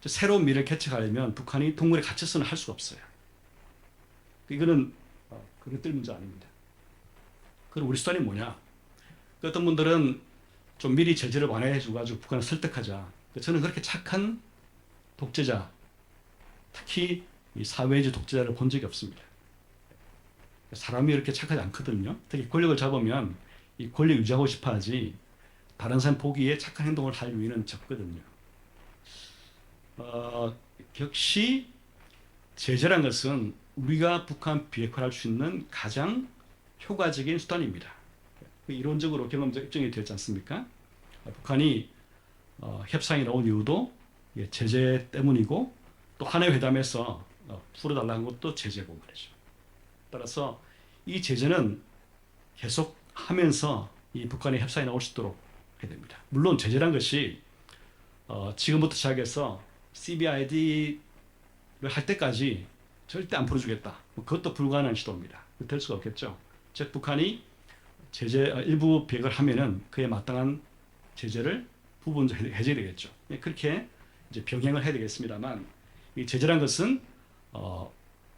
A: 새로운 미래를 개척하려면 북한이 동굴에 갇혀서는 할 수가 없어요. 이거는 그것들 문제 아닙니다. 그럼 우리 수단이 뭐냐? 어떤 분들은 좀 미리 제재를 완화해주고 북한을 설득하자. 저는 그렇게 착한 독재자, 특히 이 사회주의 독재자를 본 적이 없습니다. 사람이 이렇게 착하지 않거든요. 특히 권력을 잡으면 이 권력 유지하고 싶어 하지 다른 사람 보기에 착한 행동을 할 위는 적거든요. 역시 제재란 것은 우리가 북한 비핵화를 할 수 있는 가장 효과적인 수단입니다. 이론적으로 경험적 입증이 되지 않습니까? 북한이 협상이 나온 이유도 제재 때문이고 또 하나의 회담에서 풀어달라는 것도 제재고 말이죠. 따라서 이 제재는 계속 하면서 이 북한의 협상이 나올 수 있도록 해야 됩니다. 물론 제재란 것이 지금부터 시작해서 CBID를 할 때까지 절대 안 풀어주겠다. 그것도 불가능한 시도입니다. 될 수가 없겠죠. 즉 북한이 제재 일부 비핵을 하면은 그에 마땅한 제재를 부분적으로 해줘야 되겠죠. 그렇게 이제 병행을 해야 되겠습니다만 이 제재란 것은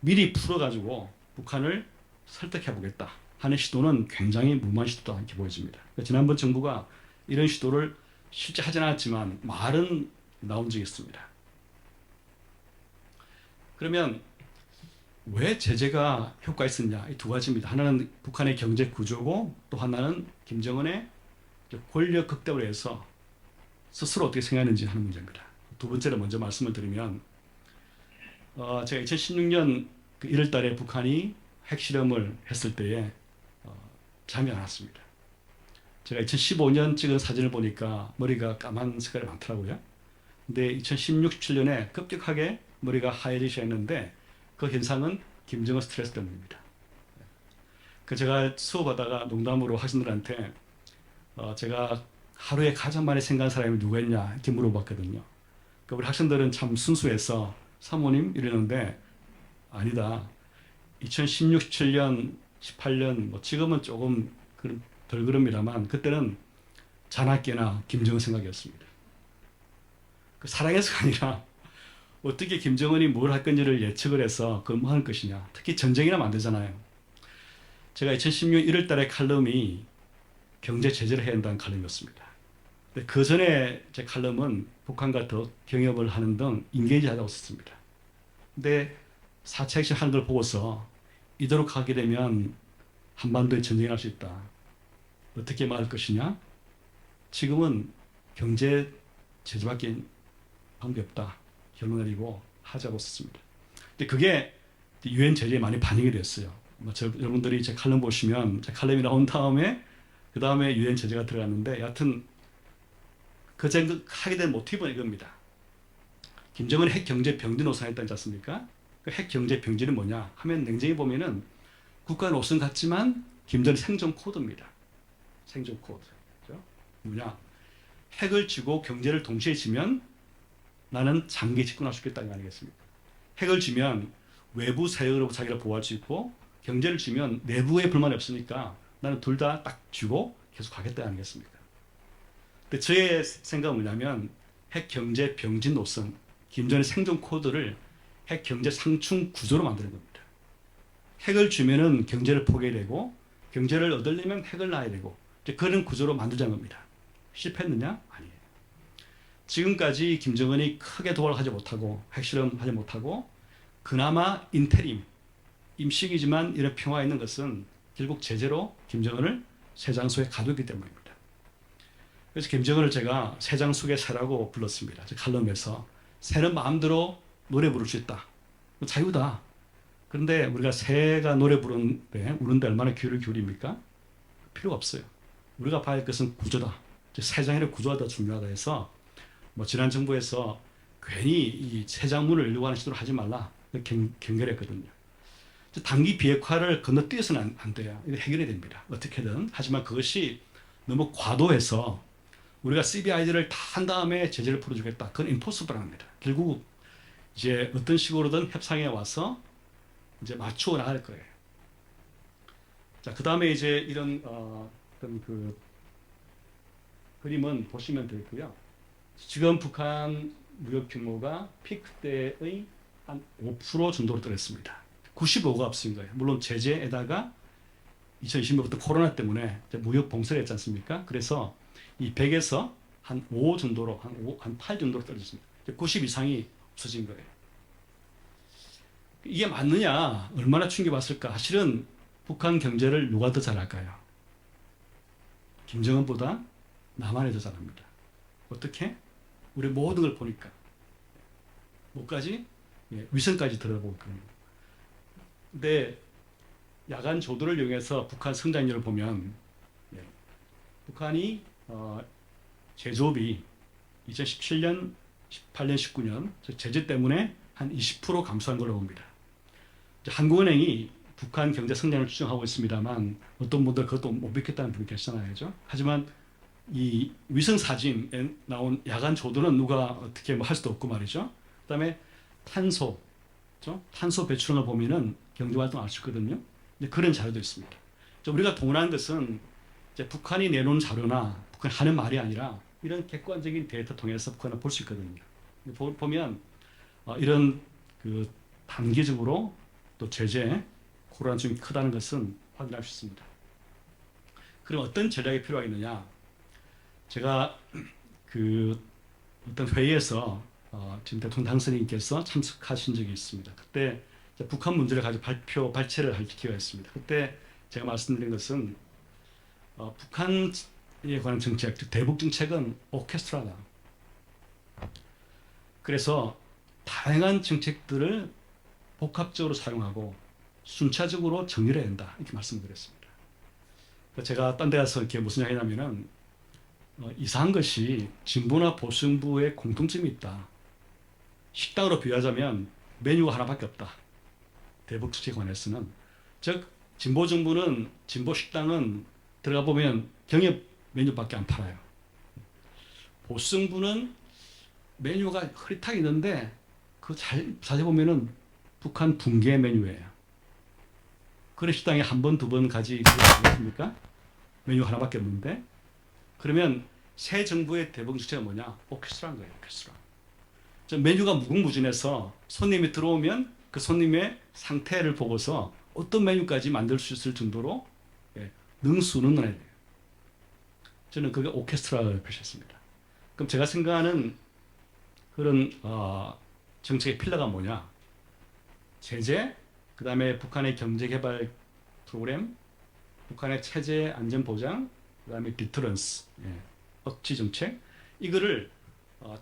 A: 미리 풀어가지고 북한을 설득해 보겠다 하는 시도는 굉장히 무모한 시도다 이렇게 보여집니다. 지난번 정부가 이런 시도를 실제 하진 않았지만 말은 나온 적이 있습니다. 그러면 왜 제재가 효과 있었냐? 이 두 가지입니다. 하나는 북한의 경제 구조고 또 하나는 김정은의 권력 극대화를 해서 스스로 어떻게 생각하는지 하는 문제입니다. 두 번째로 먼저 말씀을 드리면 제가 2016년 1월 달에 북한이 핵실험을 했을 때에 잠이 안 왔습니다. 제가 2015년 찍은 사진을 보니까 머리가 까만 색깔이 많더라고요. 근데 2016, 17년에 급격하게 머리가 하얘지셨는데 그 현상은 김정은 스트레스 때문입니다. 제가 수업하다가 농담으로 학생들한테 제가 하루에 가장 많이 생각한 사람이 누구였냐 이렇게 물어봤거든요. 우리 학생들은 참 순수해서 사모님 이러는데 아니다. 2016, 17년, 18년 지금은 조금 덜 그럽니다만 그때는 잔학계나 김정은 생각이었습니다. 사랑해서가 아니라 어떻게 김정은이 뭘 할 건지를 예측을 해서 그걸 뭐 하는 것이냐. 특히 전쟁이라면 안 되잖아요. 제가 2016년 1월 달에 칼럼이 경제 제재를 해야 한다는 칼럼이었습니다. 근데 그 전에 제 칼럼은 북한과 더 경협을 하는 등 인게이지 하다고 썼습니다. 근데 4차 핵심 하는 걸 보고서 이대로 가게 되면 한반도에 전쟁이 날 수 있다. 어떻게 막을 것이냐? 지금은 경제 제재밖에 방법이 없다. 결론 내리고 하자고 썼습니다. 근데 그게 유엔 제재에 많이 반영이 됐어요. 여러분들이 제 칼럼 보시면 제 칼럼이 나온 다음에 그 다음에 유엔 제재가 들어갔는데 여하튼 그 하게 된 모티브는 이겁니다. 김정은이 핵 경제 병진 노선했다지 않습니까? 그 핵 경제 병진은 뭐냐 하면 냉정히 보면은 국가 노선 같지만 김정은 생존 코드입니다. 생존 코드. 그렇죠? 뭐냐? 핵을 쥐고 경제를 동시에 쥐면 나는 장기 집권할 수 있겠다는 거 아니겠습니까? 핵을 쥐면 외부 세력으로부터 자기를 보호할 수 있고 경제를 쥐면 내부에 불만이 없으니까 나는 둘 다 딱 쥐고 계속 가겠다 아니겠습니까? 근데 저의 생각은 뭐냐면 핵 경제 병진 노선, 김정은의 생존 코드를 핵 경제 상충 구조로 만드는 겁니다. 핵을 쥐면은 경제를 포기되고 경제를 얻으려면 핵을 놔야 되고 그런 구조로 만들자는 겁니다. 실패했느냐? 아니에요. 지금까지 김정은이 크게 도발을 하지 못하고 핵실험하지 못하고 그나마 인테림, 임식이지만 이런 평화가 있는 것은 결국 제재로 김정은을 새장수에 가두기 때문입니다. 그래서 김정은을 제가 새장수의 새라고 불렀습니다. 제 칼럼에서 새는 마음대로 노래 부를 수 있다. 자유다. 그런데 우리가 새가 노래 부르는데 우는데 얼마나 귀를 기울입니까? 필요가 없어요. 우리가 봐야 할 것은 구조다. 새장의 구조가 더 중요하다 해서 지난 정부에서 괜히 이 새장문을 열려고 시도를 하지 말라 경결했거든요. 단기 비핵화를 건너뛰어서는 안 돼요. 이거 해결해야 됩니다. 어떻게든. 하지만 그것이 너무 과도해서 우리가 CBI들을 다 한 다음에 제재를 풀어주겠다. 그건 임포서블합니다. 결국 이제 어떤 식으로든 협상에 와서 이제 맞추어 나갈 거예요. 자, 그 다음에 이제 이런 어떤 그 그림은 보시면 되고요. 지금 북한 무역 규모가 피크 때의 한 5% 정도로 떨어졌습니다. 95가 없은 거예요. 물론 제재에다가 2020년부터 코로나 때문에 무역 봉쇄를 했지 않습니까? 그래서 이 100에서 한 5 정도로, 한 8 정도로 떨어졌습니다. 90 이상이 없어진 거예요. 이게 맞느냐? 얼마나 충격받았을까? 사실은 북한 경제를 누가 더 잘할까요? 김정은보다 남한이 더 잘합니다. 어떻게? 우리 모든 걸 보니까. 뭐까지? 위성까지 들어보고 그런 거예요. 근데 야간 조도를 이용해서 북한 성장률을 보면 북한이 제조업이 2017년, 18년, 19년 제재 때문에 한 20% 감소한 걸로 봅니다. 한국은행이 북한 경제 성장을 추정하고 있습니다만 어떤 분들 그것도 못 믿겠다는 분이 계시잖아요. 그죠? 하지만 이 위성 사진에 나온 야간 조도는 누가 어떻게 할 수도 없고 말이죠. 그다음에 탄소, 그렇죠? 탄소 배출을 보면은 경제 활동 알 수 있거든요. 그런 자료도 있습니다. 우리가 동원한 것은 이제 북한이 내놓은 자료나 북한이 하는 말이 아니라 이런 객관적인 데이터 통해서 북한을 볼 수 있거든요. 보면 이런 그 단기적으로 또 제재, 코로나 중이 크다는 것은 확인할 수 있습니다. 그럼 어떤 전략이 필요하겠느냐? 제가 그 어떤 회의에서 지금 대통령 당선인께서 참석하신 적이 있습니다. 그때 북한 문제를 가지고 발제를 할 기회가 있습니다. 그때 제가 말씀드린 것은 북한에 관한 정책, 즉 대북 정책은 오케스트라다. 그래서 다양한 정책들을 복합적으로 사용하고 순차적으로 정리를 해야 된다. 이렇게 말씀드렸습니다. 제가 딴 데 가서 이렇게 무슨 이야기 하냐면은 이상한 것이 진보나 보수정부의 공통점이 있다. 식당으로 비유하자면 메뉴가 하나밖에 없다. 대북 정책에 관해서는. 즉 진보 정부는 진보 식당은 들어가 보면 경협 메뉴밖에 안 팔아요. 보수 정부는 메뉴가 흐릿하게 있는데 그 자세히 보면은 북한 붕괴 메뉴예요. 그런 식당에 한 번, 두 번 가지 그렇습니까? 메뉴 하나밖에 없는데. 그러면 새 정부의 대북 정책은 뭐냐? 오케스트라인 거예요. 오케스트라. 메뉴가 무궁무진해서 손님이 들어오면 그 손님의 상태를 보고서 어떤 메뉴까지 만들 수 있을 정도로 능수능란해야 돼요. 저는 그게 오케스트라를 표시했습니다. 그럼 제가 생각하는 그런 정책의 필러가 뭐냐? 제재, 그 다음에 북한의 경제개발 프로그램, 북한의 체제 안전 보장, 그다음에 디터런스, 억지 정책, 이거를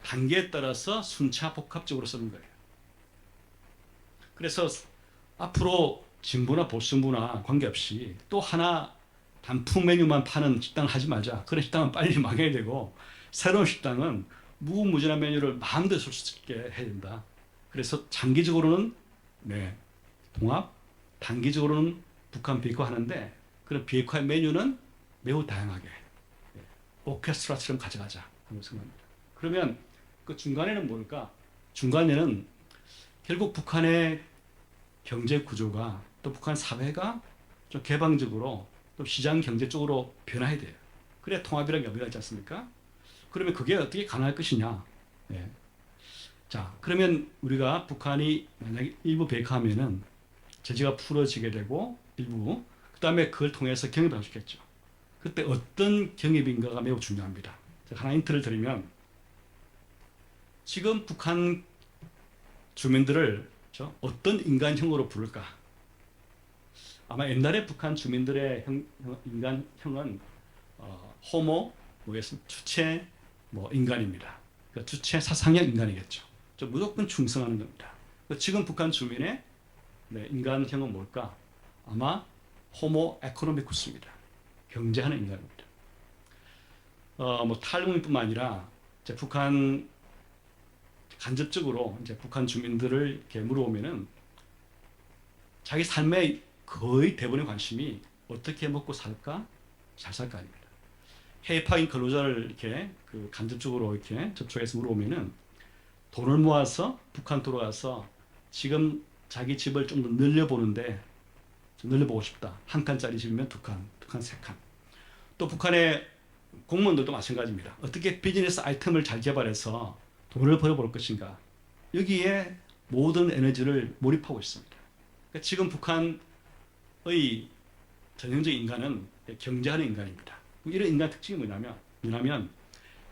A: 단계에 따라서 순차 복합적으로 쓰는 거예요. 그래서 앞으로 진보나 보수나 관계없이 또 하나 단품 메뉴만 파는 식당을 하지 말자. 그런 식당은 빨리 망해야 되고, 새로운 식당은 무궁무진한 메뉴를 마음대로 쓸 수 있게 해야 된다. 그래서 장기적으로는 통합, 단기적으로는 북한 비핵화 하는데, 그런 비핵화의 메뉴는 매우 다양하게 오케스트라처럼 가져가자 하는 생각입니다. 그러면 그 중간에는 뭘까? 중간에는 결국 북한의 경제 구조가, 또 북한 사회가 좀 개방적으로 또 시장 경제 쪽으로 변화해야 돼요. 그래야 통합이라는 의미가 있지 않습니까? 그러면 그게 어떻게 가능할 것이냐? 자, 그러면 우리가 북한이 만약에 일부 비핵화하면은 제재가 풀어지게 되고, 일부, 그 다음에 그걸 통해서 경협을 할 수 있겠죠. 그때 어떤 경협인가가 매우 중요합니다. 제가 하나 힌트를 드리면, 지금 북한 주민들을 어떤 인간형으로 부를까? 아마 옛날에 북한 주민들의 인간형은 호모, 주체, 인간입니다. 그러니까 주체 사상형 인간이겠죠. 무조건 충성하는 겁니다. 지금 북한 주민의 인간형은 뭘까? 아마 호모 에코노미쿠스입니다. 경제하는 인간입니다. 탈북민뿐만 아니라 이제 북한 간접적으로 이제 북한 주민들을 이렇게 물어보면은 자기 삶의 거의 대부분의 관심이 어떻게 먹고 살까, 잘 살까 아닙니다. 해외파인 근로자를 이렇게 간접적으로 이렇게 접촉해서 물어보면은 돈을 모아서 북한 들어가서 지금 자기 집을 좀 더 늘려보는데, 좀 늘려보고 싶다. 한 칸짜리 집이면 두 칸, 두 칸, 세 칸. 또 북한의 공무원들도 마찬가지입니다. 어떻게 비즈니스 아이템을 잘 개발해서 돈을 벌어볼 것인가. 여기에 모든 에너지를 몰입하고 있습니다. 그러니까 지금 북한의 전형적인 인간은 경제하는 인간입니다. 이런 인간 특징이 뭐냐면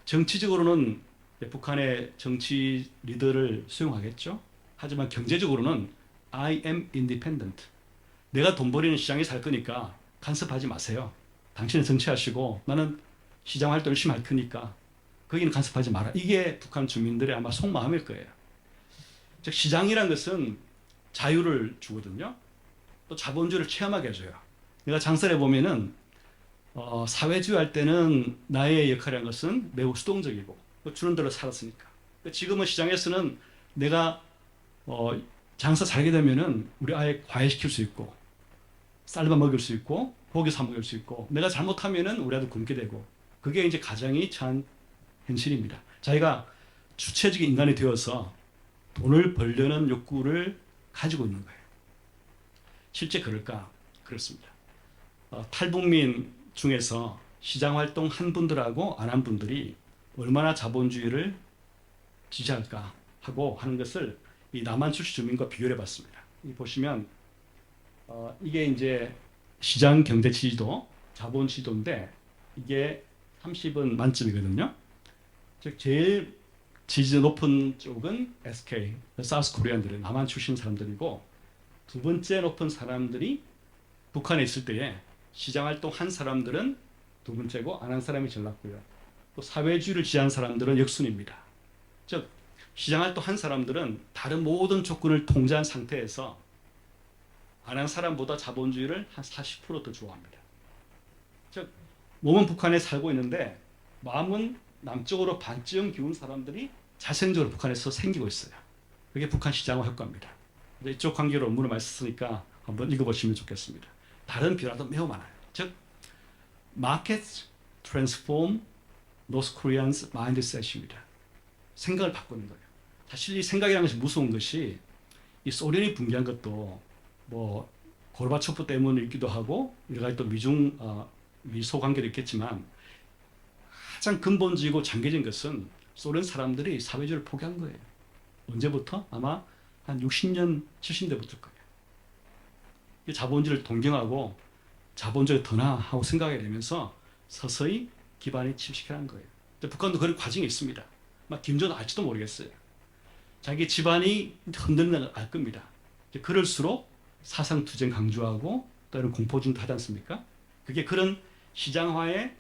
A: 정치적으로는 북한의 정치 리더를 수용하겠죠. 하지만 경제적으로는 I am independent. 내가 돈 벌이는 시장에 살 거니까 간섭하지 마세요. 당신은 정치하시고 나는 시장 활동 열심히 할 거니까 거기는 간섭하지 마라. 이게 북한 주민들의 아마 속마음일 거예요. 즉 시장이란 것은 자유를 주거든요. 또 자본주의를 체험하게 해줘요. 내가 장사를 해보면은 사회주의 할 때는 나의 역할이라는 것은 매우 수동적이고 주는 대로 살았으니까. 지금은 시장에서는 내가 장사 잘하게 되면은 우리 아예 과외시킬 수 있고 쌀밥 먹일 수 있고 고기 사 먹일 수 있고, 내가 잘못하면은 우리 아들 굶게 되고, 그게 이제 가장이 처한 현실입니다. 자기가 주체적인 인간이 되어서 돈을 벌려는 욕구를 가지고 있는 거예요. 실제 그럴까? 그렇습니다. 탈북민 중에서 시장 활동 한 분들하고 안 한 분들이 얼마나 자본주의를 지지할까 하고 하는 것을 이 남한 출신 주민과 비교해 봤습니다. 보시면 이게 이제 시장 경제 지지도, 자본 지지도인데 이게 30은 만점이거든요. 즉 제일 지지도 높은 쪽은 SK, 사우스 코리안들은 남한 출신 사람들이고, 두 번째 높은 사람들이 북한에 있을 때에 시장 활동 한 사람들은 두 번째고 안 한 사람이 제일 낮고요. 또 사회주의를 지지한 사람들은 역순입니다. 즉 시장 활동 한 사람들은 다른 모든 조건을 통제한 상태에서 안 한 사람보다 자본주의를 한 40% 더 좋아합니다. 즉 몸은 북한에 살고 있는데 마음은 남쪽으로 반쯤 기운 사람들이 자생적으로 북한에서 생기고 있어요. 그게 북한 시장화 효과입니다. 이쪽 관계로 문을 많이 썼으니까 한번 읽어보시면 좋겠습니다. 다른 비화도 매우 많아요. 즉 Markets transform North Koreans' mindset입니다. 생각을 바꾸는 거예요. 사실 이 생각이라는 것이 무서운 것이, 이 소련이 붕괴한 것도 고르바초프 때문이기도 하고 여러 가지 또 미소 관계도 있겠지만, 가장 근본적이고 장기적인 것은 소련 사람들이 사회주의를 포기한 거예요. 언제부터? 아마 한 60년, 70년대부터일 거예요. 자본주의를 동경하고 자본주의를 더 나하고 생각하게 되면서 서서히 기반이 침식해간 거예요. 북한도 그런 과정이 있습니다. 김정은 알지도 모르겠어요. 자기 집안이 흔들리는 걸 알 겁니다. 그럴수록 사상투쟁 강조하고 또 이런 공포주의도 하지 않습니까? 그게 그런 시장화의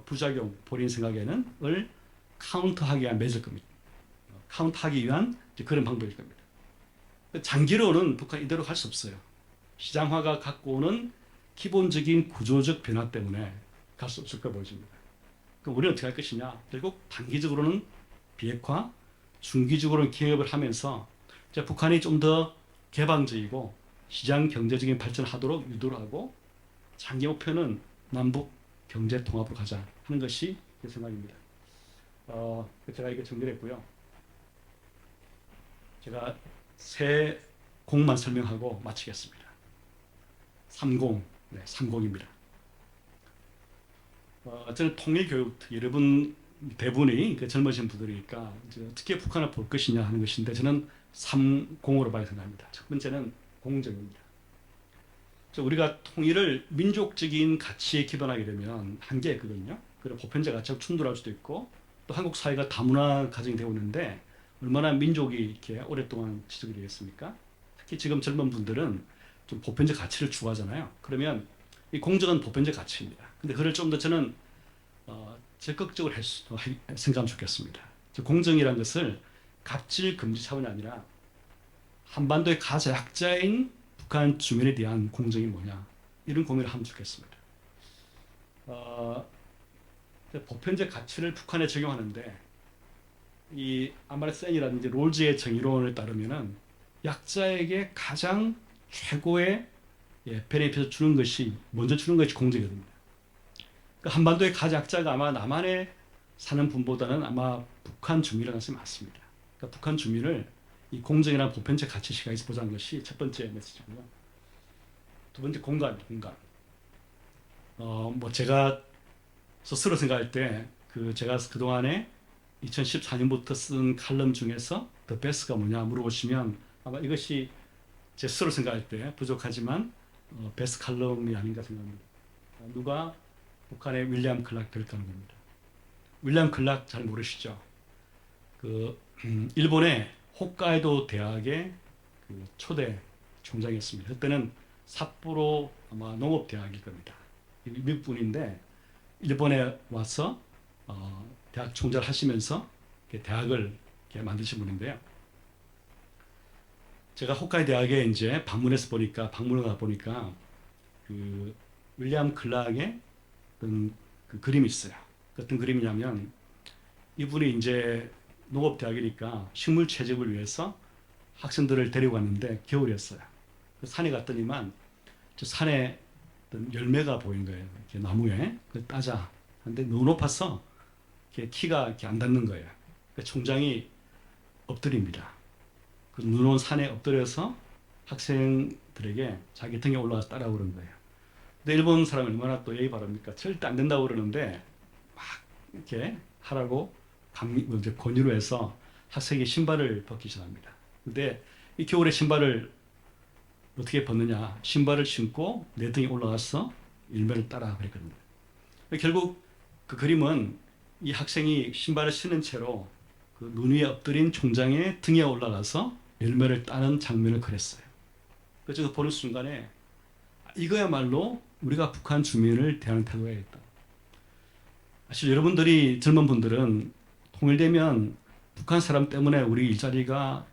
A: 부작용, 본인 생각에는 을 카운터하기 위한 매질 겁니다. 카운터하기 위한 그런 방법일 겁니다. 장기로는 북한 이대로 갈 수 없어요. 시장화가 갖고 오는 기본적인 구조적 변화 때문에 갈 수 없을 거 보여집니다. 그럼 우리는 어떻게 할 것이냐? 결국 단기적으로는 비핵화, 중기적으로는 기업을 하면서 이제 북한이 좀 더 개방적이고 시장 경제적인 발전을 하도록 유도를 하고 장기 목표는 남북 경제 통합으로 가자 하는 것이 제 생각입니다. 제가 이거 정리했고요. 제가 세 공만 설명하고 마치겠습니다. 30, 네, 30입니다. 저는 통일교육, 여러분 대부분이 젊으신 분들이니까 이제 어떻게 북한을 볼 것이냐 하는 것인데 저는 30으로 봐야 생각합니다. 첫 번째는 공정입니다. 우리가 통일을 민족적인 가치에 기반하게 되면 한계가 있거든요. 그리고 보편적 가치하고 충돌할 수도 있고 또 한국 사회가 다문화 가정이 되고 있는데 얼마나 민족이 이렇게 오랫동안 지속이 되겠습니까? 특히 지금 젊은 분들은 좀 보편적 가치를 추구하잖아요. 그러면 이 공정은 보편적 가치입니다. 근데 그걸 좀 더 저는 적극적으로 생각하면 좋겠습니다. 공정이라는 것을 갑질 금지 차원이 아니라 한반도의 가장 약자인 북한 주민에 대한 공정이 뭐냐 이런 고민을 하면 좋겠습니다. 보편적 가치를 북한에 적용하는데 이 아마르센이라든지 롤즈의 정의론을 따르면은 약자에게 가장 최고의 베네핏을 주는 것이 먼저 주는 것이 공정이거든요. 그러니까 한반도의 가장 약자가 아마 남한에 사는 분보다는 아마 북한 주민이라는 것이 맞습니다. 그러니까 북한 주민을 이 공정이라는 보편적 가치 시각에서 보자는 것이 첫 번째 메시지고요. 두 번째 공간. 제가 스스로 생각할 때 제가 그동안에 2014년부터 쓴 칼럼 중에서 더 베스트가 뭐냐 물어보시면 아마 이것이 제 스스로 생각할 때 부족하지만 베스트 칼럼이 아닌가 생각합니다. 누가 북한의 윌리엄 클락 될까는 겁니다. 윌리엄 클락 잘 모르시죠? 일본의 홋카이도 대학의 초대 총장이었습니다. 그때는 삿포로 아마 농업대학일 겁니다. 미국 분인데 일본에 와서 대학 총장을 하시면서 대학을 만드신 분인데요. 제가 홋카이도 대학에 이제 방문을 가 보니까 윌리엄 클락의 어떤 그림이 있어요. 어떤 그림이냐면 이분이 이제 농업대학이니까 식물 채집을 위해서 학생들을 데리고 갔는데 겨울이었어요. 산에 갔더니만 저 산에 어떤 열매가 보인 거예요. 이렇게 나무에 따자. 근데 너무 높아서 키가 이렇게 안 닿는 거예요. 그러니까 총장이 엎드립니다. 눈 온 산에 엎드려서 학생들에게 자기 등에 올라가서 따라오고 그런 거예요. 근데 일본 사람은 얼마나 또 예의 바릅니까? 절대 안 된다고 그러는데 막 이렇게 하라고 권유를 해서 학생이 신발을 벗기 시작합니다. 근데 이 겨울에 신발을 어떻게 벗느냐? 신발을 신고 내 등에 올라가서 열매를 따라 그랬거든요. 결국 그 그림은 이 학생이 신발을 신은 채로 눈 위에 엎드린 총장의 등에 올라가서 열매를 따는 장면을 그렸어요. 그래서 보는 순간에 이거야말로 우리가 북한 주민을 대하는 태도야겠다. 사실 여러분들이 젊은 분들은 통일되면 북한 사람 때문에 우리 일자리가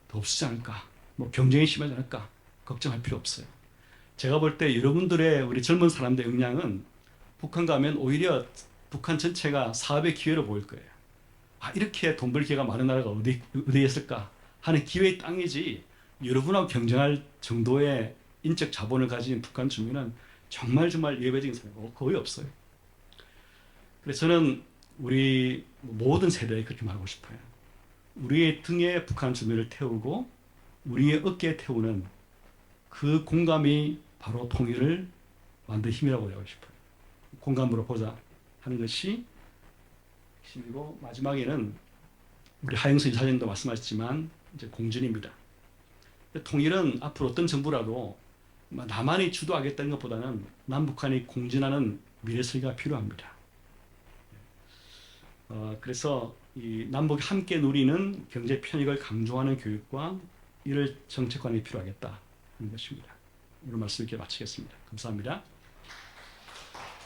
A: 더 없지 않을까, 경쟁이 심하지 않을까 걱정할 필요 없어요. 제가 볼 때 여러분들의 우리 젊은 사람들의 역량은 북한 가면 오히려 북한 전체가 사업의 기회로 보일 거예요. 이렇게 돈 벌 기회가 많은 나라가 어디에 있을까 하는 기회의 땅이지 여러분하고 경쟁할 정도의 인적 자본을 가진 북한 주민은 정말 예외적인 사례가 거의 없어요. 그래서 저는 우리 모든 세대에 그렇게 말하고 싶어요. 우리의 등에 북한 주민을 태우고 우리의 어깨에 태우는 그 공감이 바로 통일을 만든 힘이라고 하고 싶어요. 공감으로 보자 하는 것이 핵심이고, 마지막에는 우리 하영수 이사장님도 말씀하셨지만 이제 공전입니다. 통일은 앞으로 어떤 정부라도 남한이 주도하겠다는 것보다는 남북한이 공전하는 미래 설계가 필요합니다. 그래서 이 남북이 함께 누리는 경제 편익을 강조하는 교육과 이를 정책관이 필요하겠다 하는 것입니다. 오늘 말씀 이렇게 마치겠습니다. 감사합니다.